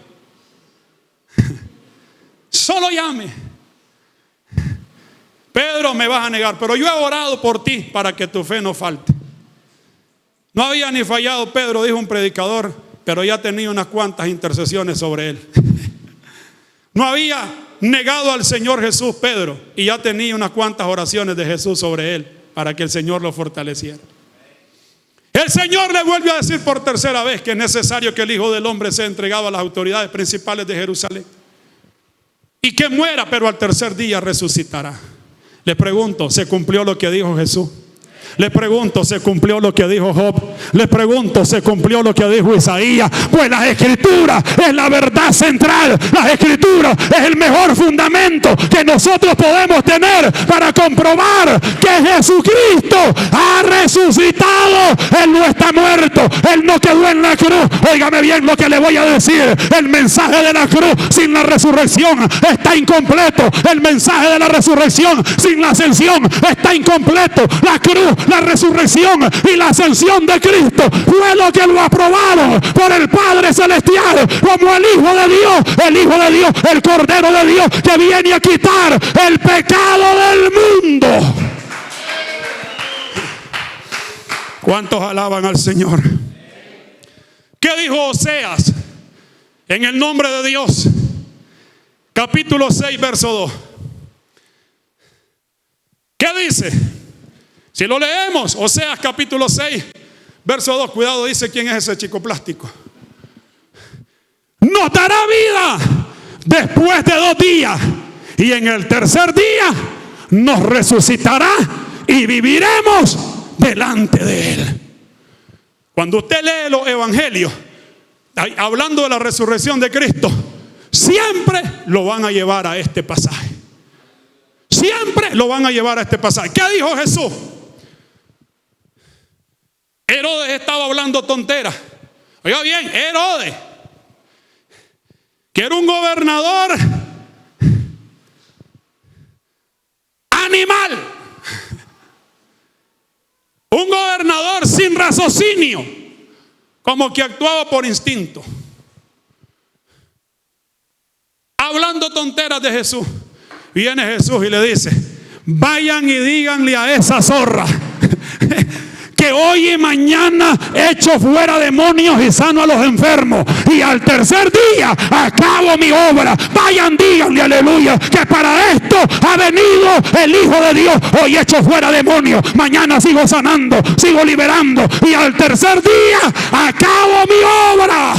Solo llame. Pedro, me vas a negar, pero yo he orado por ti para que tu fe no falte. No había ni fallado Pedro, dijo un predicador, pero ya tenía unas cuantas intercesiones sobre él. No había negado al Señor Jesús Pedro, y ya tenía unas cuantas oraciones de Jesús sobre él para que el Señor lo fortaleciera. El Señor le vuelve a decir por tercera vez que es necesario que el Hijo del Hombre sea entregado a las autoridades principales de Jerusalén y que muera, pero al tercer día resucitará. Le pregunto, ¿se cumplió lo que dijo Jesús? Le pregunto, ¿se cumplió lo que dijo Job? Le pregunto, ¿se cumplió lo que dijo Isaías? Pues la Escritura es la verdad central. La Escritura es el mejor fundamento que nosotros podemos tener para comprobar que Jesucristo ha resucitado. Él no está muerto, Él no quedó en la cruz. Óigame bien lo que le voy a decir: el mensaje de la cruz sin la resurrección está incompleto. El mensaje de la resurrección sin la ascensión está incompleto. La cruz, la resurrección y la ascensión de Cristo fue lo que lo aprobaron por el Padre Celestial como el Hijo de Dios, el Cordero de Dios, que viene a quitar el pecado del mundo. ¿Cuántos alaban al Señor? ¿Qué dijo Oseas en el nombre de Dios? Capítulo 6, verso 2. ¿Qué dice? Si lo leemos, Oseas capítulo 6, verso 2, cuidado, dice quién es ese chico plástico. Nos dará vida después de 2 días, y en el tercer día nos resucitará y viviremos delante de Él. Cuando usted lee los evangelios, hablando de la resurrección de Cristo, siempre lo van a llevar a este pasaje. Siempre lo van a llevar a este pasaje. ¿Qué dijo Jesús? Herodes estaba hablando tonteras. Oiga bien, Herodes, que era un gobernador animal, un gobernador sin raciocinio, como que actuaba por instinto, hablando tonteras de Jesús. Viene Jesús y le dice: vayan y díganle a esa zorra que hoy y mañana echo fuera demonios y sano a los enfermos, y al tercer día acabo mi obra. Vayan, díganle, aleluya, que para esto ha venido el Hijo de Dios. Hoy echo fuera demonios, mañana sigo sanando, sigo liberando, y al tercer día acabo mi obra.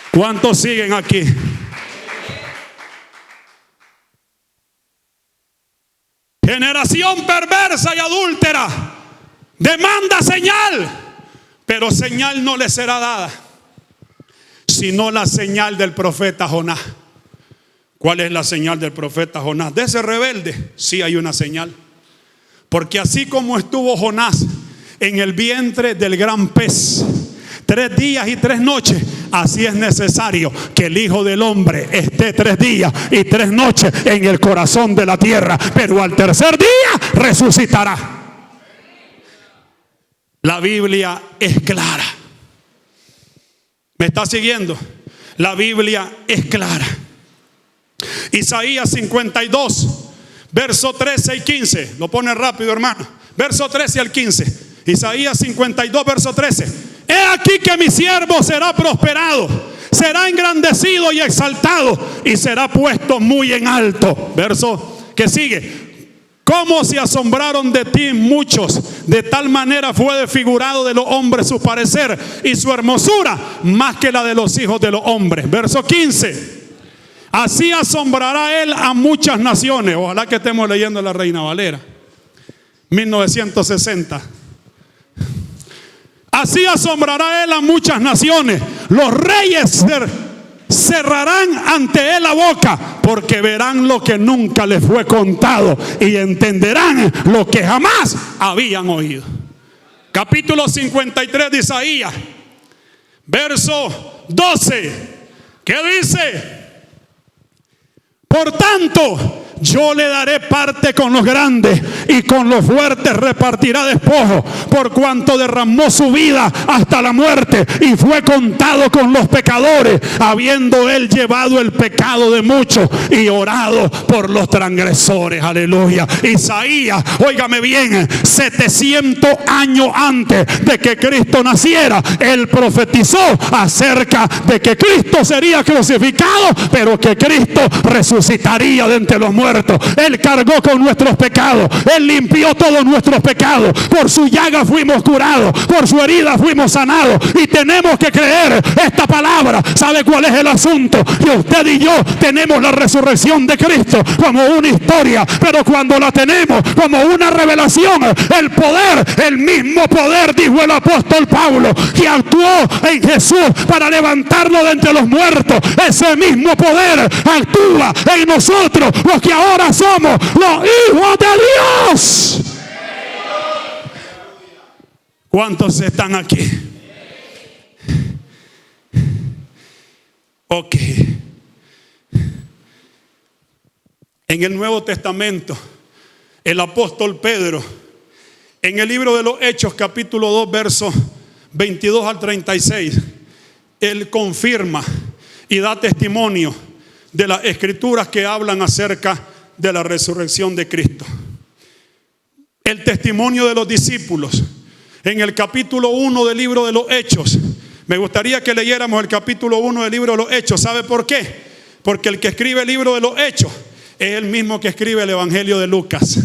¿Cuántos siguen aquí? Generación perversa y adúltera demanda señal, pero señal no le será dada, sino la señal del profeta Jonás. ¿Cuál es la señal del profeta Jonás? De ese rebelde, sí hay una señal. Porque así como estuvo Jonás en el vientre del gran pez 3 días y 3 noches, así es necesario que el Hijo del Hombre esté 3 días y 3 noches en el corazón de la tierra, pero al tercer día resucitará. La Biblia es clara. ¿Me está siguiendo? La Biblia es clara. Isaías 52, verso 13 y 15. Lo pone rápido, hermano. Verso 13 al 15. Isaías 52, verso 13. He aquí que mi siervo será prosperado, será engrandecido y exaltado y será puesto muy en alto. Verso que sigue. Cómo se asombraron de ti muchos, de tal manera fue desfigurado de los hombres su parecer y su hermosura más que la de los hijos de los hombres. Verso 15. Así asombrará él a muchas naciones. Ojalá que estemos leyendo la Reina Valera 1960. Así asombrará él a muchas naciones. Los reyes cerrarán ante él la boca, porque verán lo que nunca les fue contado y entenderán lo que jamás habían oído. Capítulo 53 de Isaías, verso 12. ¿Qué dice? Por tanto, yo le daré parte con los grandes y con los fuertes repartirá despojo, por cuanto derramó su vida hasta la muerte y fue contado con los pecadores, habiendo él llevado el pecado de muchos y orado por los transgresores. Aleluya. Isaías, óigame bien, 700 años antes de que Cristo naciera, él profetizó acerca de que Cristo sería crucificado, pero que Cristo resucitaría de entre los muertos. Él cargó con nuestros pecados, él limpió todos nuestros pecados, por su llaga fuimos curados, por su herida fuimos sanados, y tenemos que creer esta palabra. ¿Sabe cuál es el asunto? Que usted y yo tenemos la resurrección de Cristo como una historia, pero cuando la tenemos como una revelación, el poder, el mismo poder, dijo el apóstol Pablo, que actuó en Jesús para levantarlo de entre los muertos, ese mismo poder actúa en nosotros, los que ahora somos los hijos de Dios. ¿Cuántos están aquí? Ok. En el Nuevo Testamento, el apóstol Pedro, en el libro de los Hechos, capítulo 2, versos 22 al 36, él confirma y da testimonio de las escrituras que hablan acerca de la resurrección de Cristo. El testimonio de los discípulos en el capítulo 1 del libro de los Hechos. Me gustaría que leyéramos el capítulo 1 del libro de los Hechos. ¿Sabe por qué? Porque el que escribe el libro de los Hechos es el mismo que escribe el Evangelio de Lucas.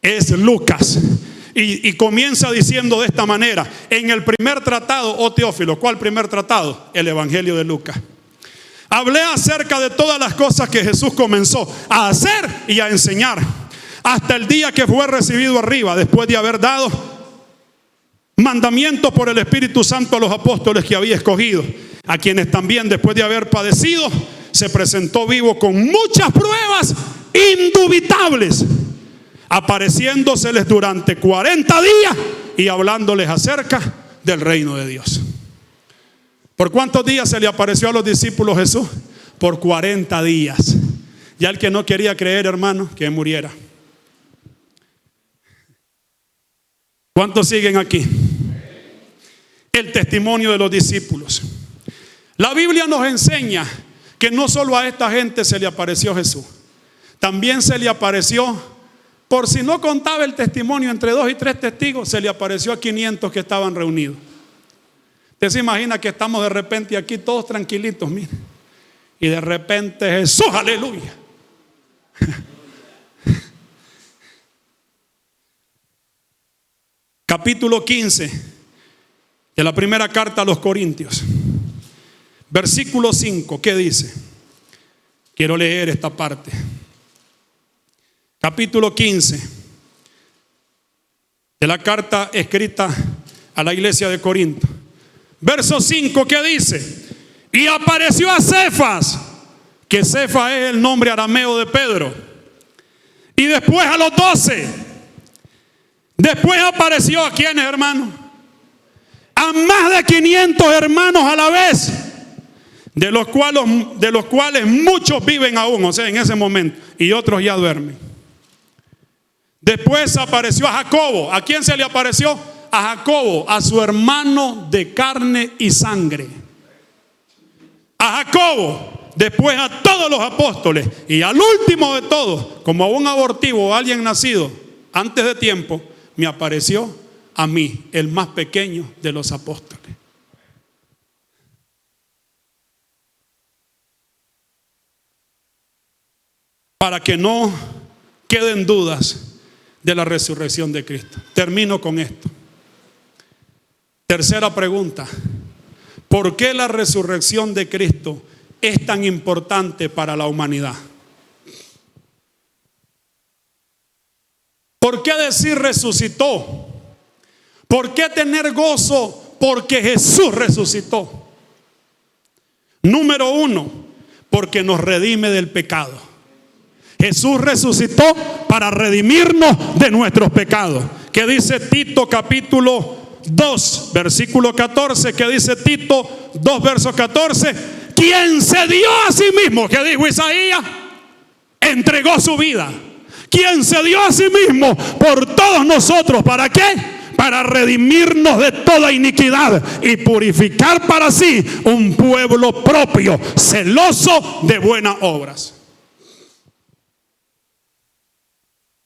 Es Lucas. Y comienza diciendo de esta manera: en el primer tratado, oh Teófilo. ¿Cuál primer tratado? El Evangelio de Lucas. Hablé acerca de todas las cosas que Jesús comenzó a hacer y a enseñar hasta el día que fue recibido arriba, después de haber dado mandamientos por el Espíritu Santo a los apóstoles que había escogido, a quienes también después de haber padecido se presentó vivo con muchas pruebas indubitables, apareciéndoseles durante 40 días y hablándoles acerca del reino de Dios. ¿Por cuántos días se le apareció a los discípulos Jesús? Por 40 días. Ya el que no quería creer, hermano, que muriera. ¿Cuántos siguen aquí? El testimonio de los discípulos. La Biblia nos enseña que no solo a esta gente se le apareció Jesús, también se le apareció, por si no contaba el testimonio entre 2 y 3 testigos, se le apareció a 500 que estaban reunidos. Usted se imagina que estamos de repente aquí todos tranquilitos, mire, y de repente Jesús, aleluya. Capítulo 15 de la primera carta a los Corintios, versículo 5, ¿qué dice? Quiero leer esta parte. Capítulo 15 de la carta escrita a la iglesia de Corinto. Verso 5, ¿qué dice? Y apareció a Cefas, que Cefas es el nombre arameo de Pedro. Y después a los 12. Después apareció a quienes, hermanos, a más de 500 hermanos a la vez, de los cuales muchos viven aún, o sea, en ese momento, y otros ya duermen. Después apareció a Jacobo. ¿A quién se le apareció? A Jacobo, a su hermano de carne y sangre. A Jacobo, después a todos los apóstoles, y al último de todos, como a un abortivo o alguien nacido antes de tiempo, me apareció a mí, el más pequeño de los apóstoles. Para que no queden dudas de la resurrección de Cristo. Termino con esto. Tercera pregunta: ¿por qué la resurrección de Cristo es tan importante para la humanidad? ¿Por qué decir resucitó? ¿Por qué tener gozo? Porque Jesús resucitó. Número uno, porque nos redime del pecado. Jesús resucitó para redimirnos de nuestros pecados. ¿Qué dice Tito capítulo 2, versículo 14? ¿Qué dice Tito 2, verso 14? Quien se dio a sí mismo, ¿qué dijo Isaías? Entregó su vida. Quien se dio a sí mismo por todos nosotros. ¿Para qué? Para redimirnos de toda iniquidad y purificar para sí un pueblo propio, celoso de buenas obras.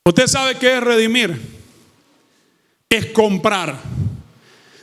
¿Usted sabe qué es redimir? Es comprar.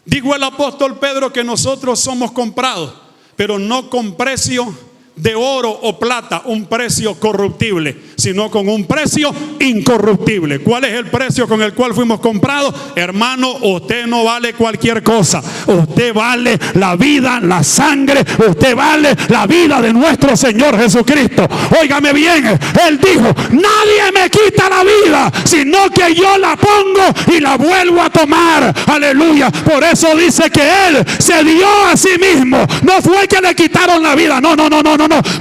Dijo el apóstol Pedro que nosotros somos comprados, pero no con precio de oro o plata, un precio corruptible, sino con un precio incorruptible. ¿Cuál es el precio con el cual fuimos comprados? Hermano, usted no vale cualquier cosa. Usted vale la vida, la sangre. Usted vale la vida de nuestro Señor Jesucristo. Óigame bien, Él dijo: nadie me quita la vida, sino que yo la pongo y la vuelvo a tomar. Aleluya. Por eso dice que Él se dio a sí mismo. No fue que le quitaron la vida. No.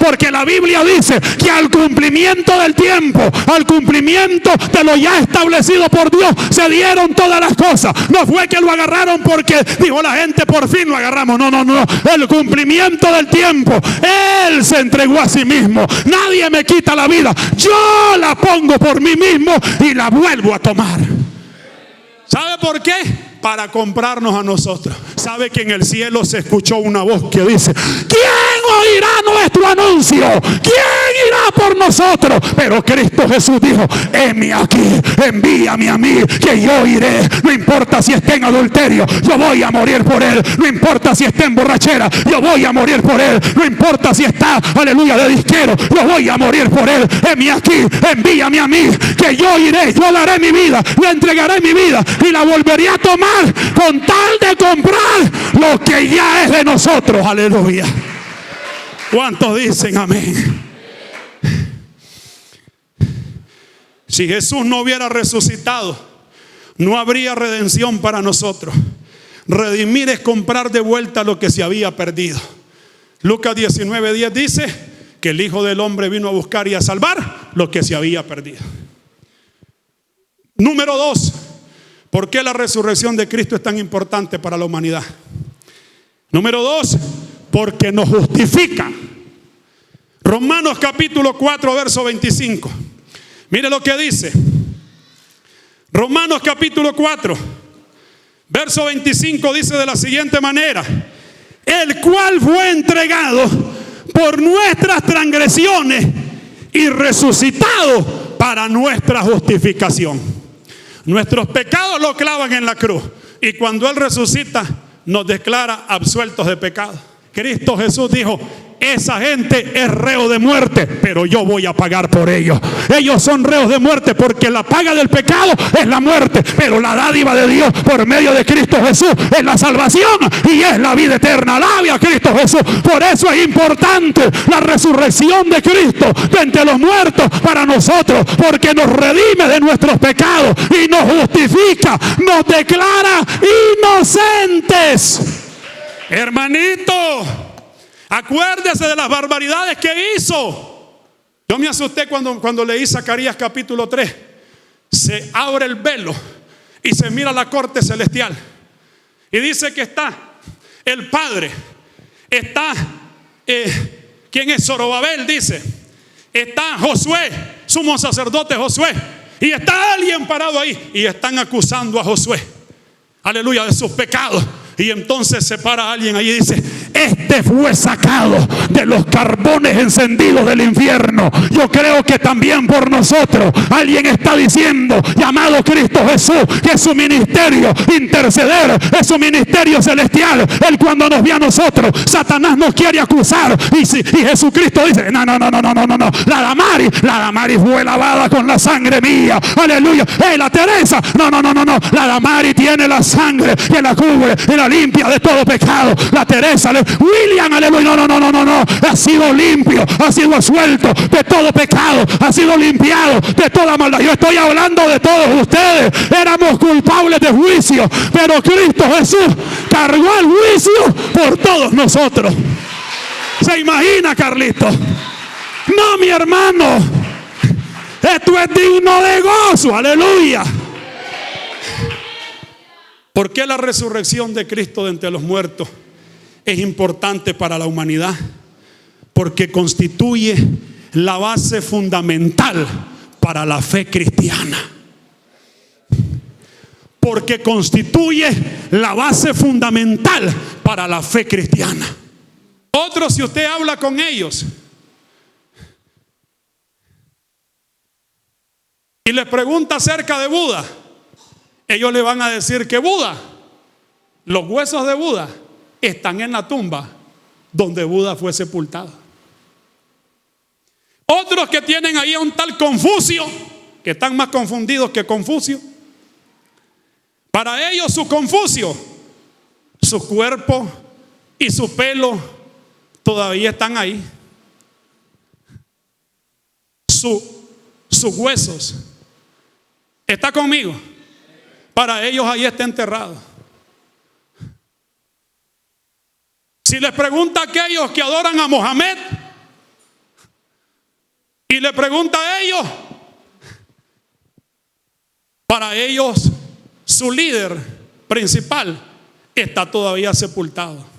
Porque la Biblia dice que al cumplimiento del tiempo, al cumplimiento de lo ya establecido por Dios, se dieron todas las cosas. No fue que lo agarraron porque dijo la gente: por fin lo agarramos. No. El cumplimiento del tiempo, Él se entregó a sí mismo. Nadie me quita la vida. Yo la pongo por mí mismo y la vuelvo a tomar. ¿Sabe por qué? Para comprarnos a nosotros. ¿Sabe que en el cielo se escuchó una voz que dice: ¿quién oirá nuestro anuncio? ¿Quién irá por nosotros? Pero Cristo Jesús dijo: heme aquí, envíame a mí, que yo iré. No importa si esté en adulterio, yo voy a morir por él. No importa si esté en borrachera, yo voy a morir por él. No importa si está, aleluya, de disquero, yo voy a morir por él. Heme aquí, envíame a mí, que yo iré. Yo daré mi vida, le entregaré mi vida y la volveré a tomar, con tal de comprar lo que ya es de nosotros. Aleluya. ¿Cuántos dicen amén? Si Jesús no hubiera resucitado, no habría redención para nosotros. Redimir es comprar de vuelta lo que se había perdido. Lucas 19:10 dice que el Hijo del Hombre vino a buscar y a salvar lo que se había perdido. Número 2, ¿por qué la resurrección de Cristo es tan importante para la humanidad? Número 2, porque nos justifica. Romanos capítulo 4, verso 25. Mire lo que dice. Romanos capítulo 4, verso 25 dice de la siguiente manera: el cual fue entregado por nuestras transgresiones y resucitado para nuestra justificación. Nuestros pecados lo clavan en la cruz, y cuando Él resucita nos declara absueltos de pecado. Cristo Jesús dijo: esa gente es reo de muerte, pero yo voy a pagar por ellos. Ellos son reos de muerte porque la paga del pecado es la muerte, pero la dádiva de Dios por medio de Cristo Jesús es la salvación y es la vida eterna. Alabe a Cristo Jesús. Por eso es importante la resurrección de Cristo de entre los muertos para nosotros, porque nos redime de nuestros pecados y nos justifica, nos declara inocentes. Hermanito, acuérdese de las barbaridades que hizo. Yo me asusté cuando leí Zacarías capítulo 3. Se abre el velo y se mira la corte celestial. Y dice que está el Padre. Está, ¿quién es? Zorobabel, dice. Está Josué, sumo sacerdote Josué. Y está alguien parado ahí. Y están acusando a Josué, aleluya, de sus pecados. Y entonces se para alguien ahí y dice: este fue sacado de los carbones encendidos del infierno. Yo creo que también por nosotros alguien está diciendo, llamado Cristo Jesús, que es su ministerio interceder, es su ministerio celestial. Él cuando nos ve a nosotros, Satanás nos quiere acusar y Jesucristo dice, no, la Damari fue lavada con la sangre mía, aleluya. La Teresa, no, la Damari tiene la sangre que la cubre y la limpia de todo pecado. La Teresa, William, aleluya, no, ha sido limpio, ha sido absuelto de todo pecado, ha sido limpiado de toda maldad. Yo estoy hablando de todos ustedes. Éramos culpables de juicio, pero Cristo Jesús cargó el juicio por todos nosotros. ¿Se imagina, Carlito? No, mi hermano, esto es digno de gozo, aleluya. ¿Por qué la resurrección de Cristo de entre los muertos es importante para la humanidad? Porque constituye la base fundamental para la fe cristiana. Porque constituye la base fundamental para la fe cristiana. Otros, si usted habla con ellos y les pregunta acerca de Buda, ellos le van a decir que Buda, los huesos de Buda están en la tumba donde Buda fue sepultado. Otros que tienen ahí a un tal Confucio, que están más confundidos que Confucio, para ellos su Confucio, su cuerpo y su pelo todavía están ahí. Sus huesos. ¿Está conmigo? Para ellos ahí está enterrado. Si les pregunta a aquellos que adoran a Mohamed y le pregunta a ellos, para ellos su líder principal está todavía sepultado.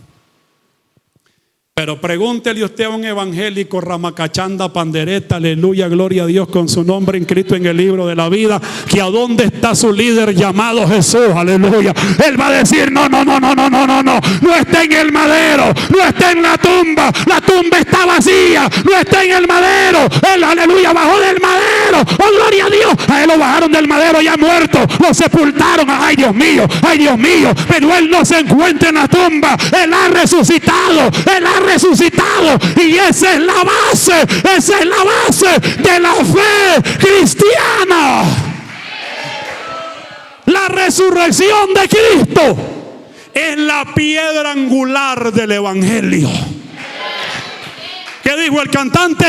Pero pregúntele usted a un evangélico ramacachanda, pandereta, aleluya, gloria a Dios, con su nombre inscrito en el libro de la vida, que a dónde está su líder llamado Jesús, aleluya. Él va a decir, no está en el madero, no está en la tumba está vacía, no está en el madero, él, aleluya, bajó del madero, oh gloria a Dios, a él lo bajaron del madero ya muerto, lo sepultaron, ay Dios mío, pero él no se encuentra en la tumba, él ha resucitado, y esa es la base de la fe cristiana. La resurrección de Cristo es la piedra angular del evangelio. ¿Qué dijo el cantante?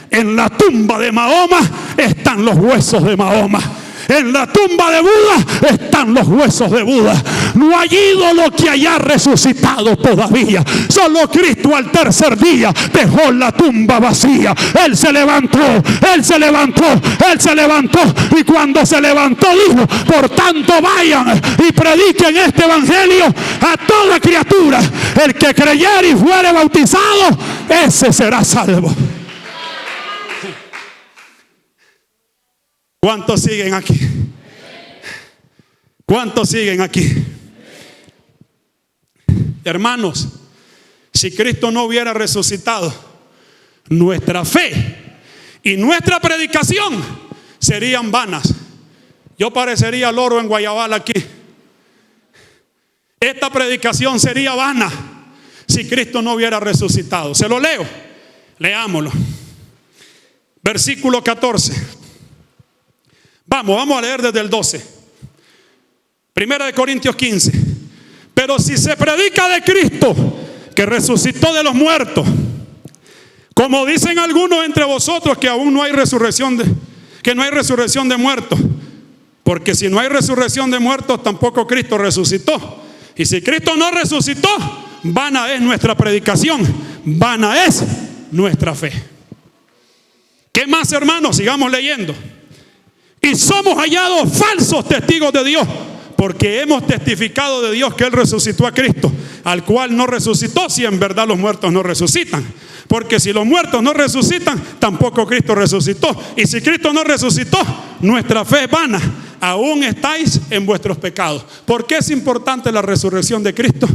En la tumba de Mahoma están los huesos de Mahoma. En la tumba de Buda están los huesos de Buda. No hay ídolo que haya resucitado todavía. Solo Cristo al tercer día dejó la tumba vacía. Él se levantó. Y cuando se levantó dijo, por tanto vayan y prediquen este evangelio a toda criatura. El que creyere y fuere bautizado, ese será salvo. ¿Cuántos siguen aquí? ¿Cuántos siguen aquí? Hermanos, si Cristo no hubiera resucitado, nuestra fe y nuestra predicación serían vanas. Yo parecería loro en Guayabal aquí. Esta predicación sería vana si Cristo no hubiera resucitado. Se lo leo. Leámoslo. Versículo 14. Vamos a leer desde el 12. Primera de Corintios 15. Pero si se predica de Cristo, que resucitó de los muertos, como dicen algunos entre vosotros que aún no hay resurrección de muertos, porque si no hay resurrección de muertos, tampoco Cristo resucitó. Y si Cristo no resucitó, vana es nuestra predicación, vana es nuestra fe. ¿Qué más, hermanos? Sigamos leyendo. Y somos hallados falsos testigos de Dios, porque hemos testificado de Dios que Él resucitó a Cristo, al cual no resucitó, si en verdad los muertos no resucitan. Porque si los muertos no resucitan, tampoco Cristo resucitó. Y si Cristo no resucitó, nuestra fe es vana. Aún estáis en vuestros pecados. ¿Por qué es importante la resurrección de Cristo?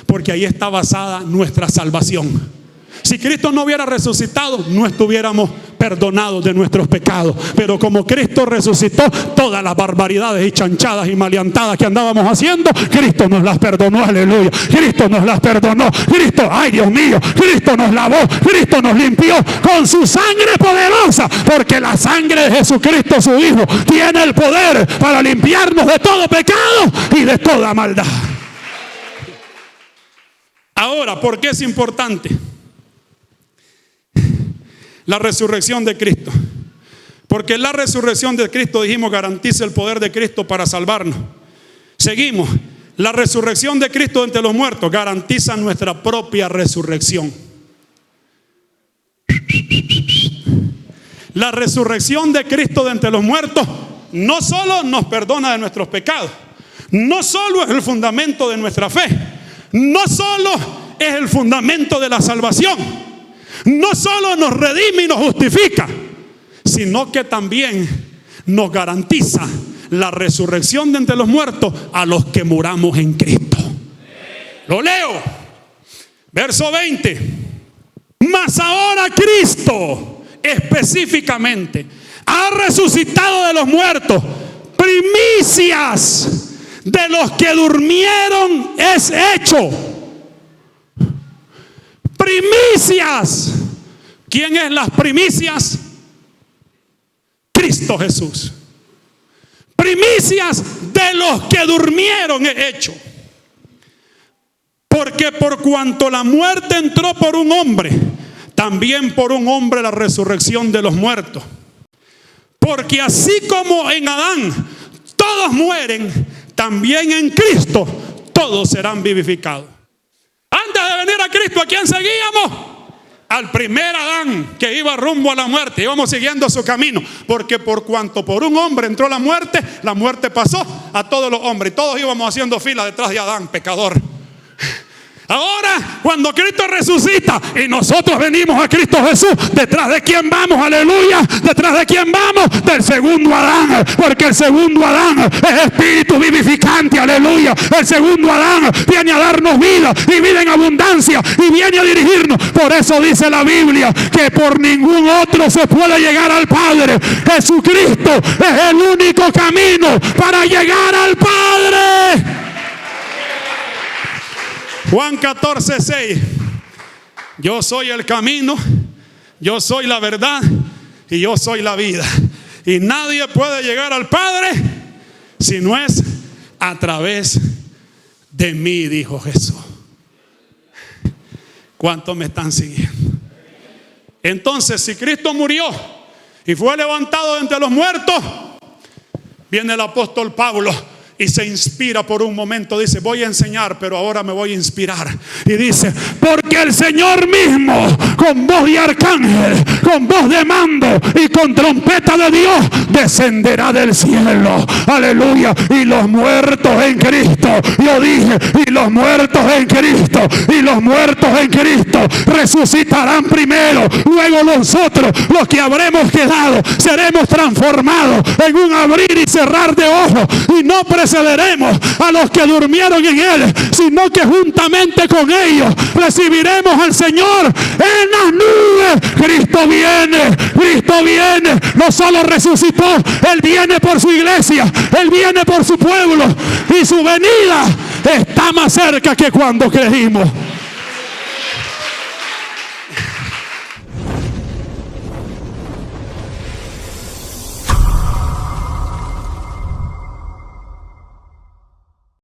porque ahí está basada nuestra salvación. Si Cristo no hubiera resucitado, no estuviéramos perdonados de nuestros pecados. Pero como Cristo resucitó, todas las barbaridades y chanchadas y maleantadas que andábamos haciendo, Cristo nos las perdonó, aleluya. Cristo nos las perdonó. Cristo, ay Dios mío, Cristo nos lavó, Cristo nos limpió con su sangre poderosa. Porque la sangre de Jesucristo, su Hijo, tiene el poder para limpiarnos de todo pecado y de toda maldad. Ahora, ¿por qué es importante la resurrección de Cristo? Porque la resurrección de Cristo, dijimos, garantiza el poder de Cristo para salvarnos. Seguimos. La resurrección de Cristo de entre los muertos garantiza nuestra propia resurrección. La resurrección de Cristo de entre los muertos no solo nos perdona de nuestros pecados, no solo es el fundamento de nuestra fe, no solo es el fundamento de la salvación, no solo nos redime y nos justifica, sino que también nos garantiza la resurrección de entre los muertos a los que muramos en Cristo. Lo leo, verso 20. Mas ahora Cristo específicamente ha resucitado de los muertos, primicias de los que durmieron es hecho. Primicias. ¿Quién es las primicias? Cristo Jesús. Primicias de los que durmieron es hecho. Porque por cuanto la muerte entró por un hombre, también por un hombre la resurrección de los muertos. Porque así como en Adán todos mueren, también en Cristo todos serán vivificados. Antes de venir a Cristo, ¿a quién seguíamos? Al primer Adán, que iba rumbo a la muerte. Íbamos siguiendo su camino. Porque por cuanto por un hombre entró la muerte pasó a todos los hombres. Y todos íbamos haciendo fila detrás de Adán, pecador. Ahora, cuando Cristo resucita y nosotros venimos a Cristo Jesús, ¿detrás de quién vamos? Aleluya. ¿Detrás de quién vamos? Del segundo Adán. Porque el segundo Adán es espíritu vivificante, aleluya. El segundo Adán viene a darnos vida y vida en abundancia y viene a dirigirnos. Por eso dice la Biblia que por ningún otro se puede llegar al Padre. Jesucristo es el único camino para llegar al Padre. Juan 14:6. Yo soy el camino, yo soy la verdad y yo soy la vida. Y nadie puede llegar al Padre si no es a través de mí, dijo Jesús. ¿Cuántos me están siguiendo? Entonces, si Cristo murió y fue levantado de entre los muertos, viene el apóstol Pablo y se inspira por un momento. Dice: voy a enseñar, pero ahora me voy a inspirar. Y dice: porque el Señor mismo, con voz de arcángel, con voz de mando y con trompeta de Dios, descenderá del cielo. Aleluya. Y los muertos en Cristo, yo dije, y los muertos en Cristo, y los muertos en Cristo resucitarán primero. Luego nosotros, los que habremos quedado, seremos transformados en un abrir y cerrar de ojos. Y no precederemos a los que durmieron en Él, sino que juntamente con ellos recibiremos al Señor en las nubes. Cristo viene, no solo resucitó, Él viene por su iglesia, Él viene por su pueblo, y su venida está más cerca que cuando creímos.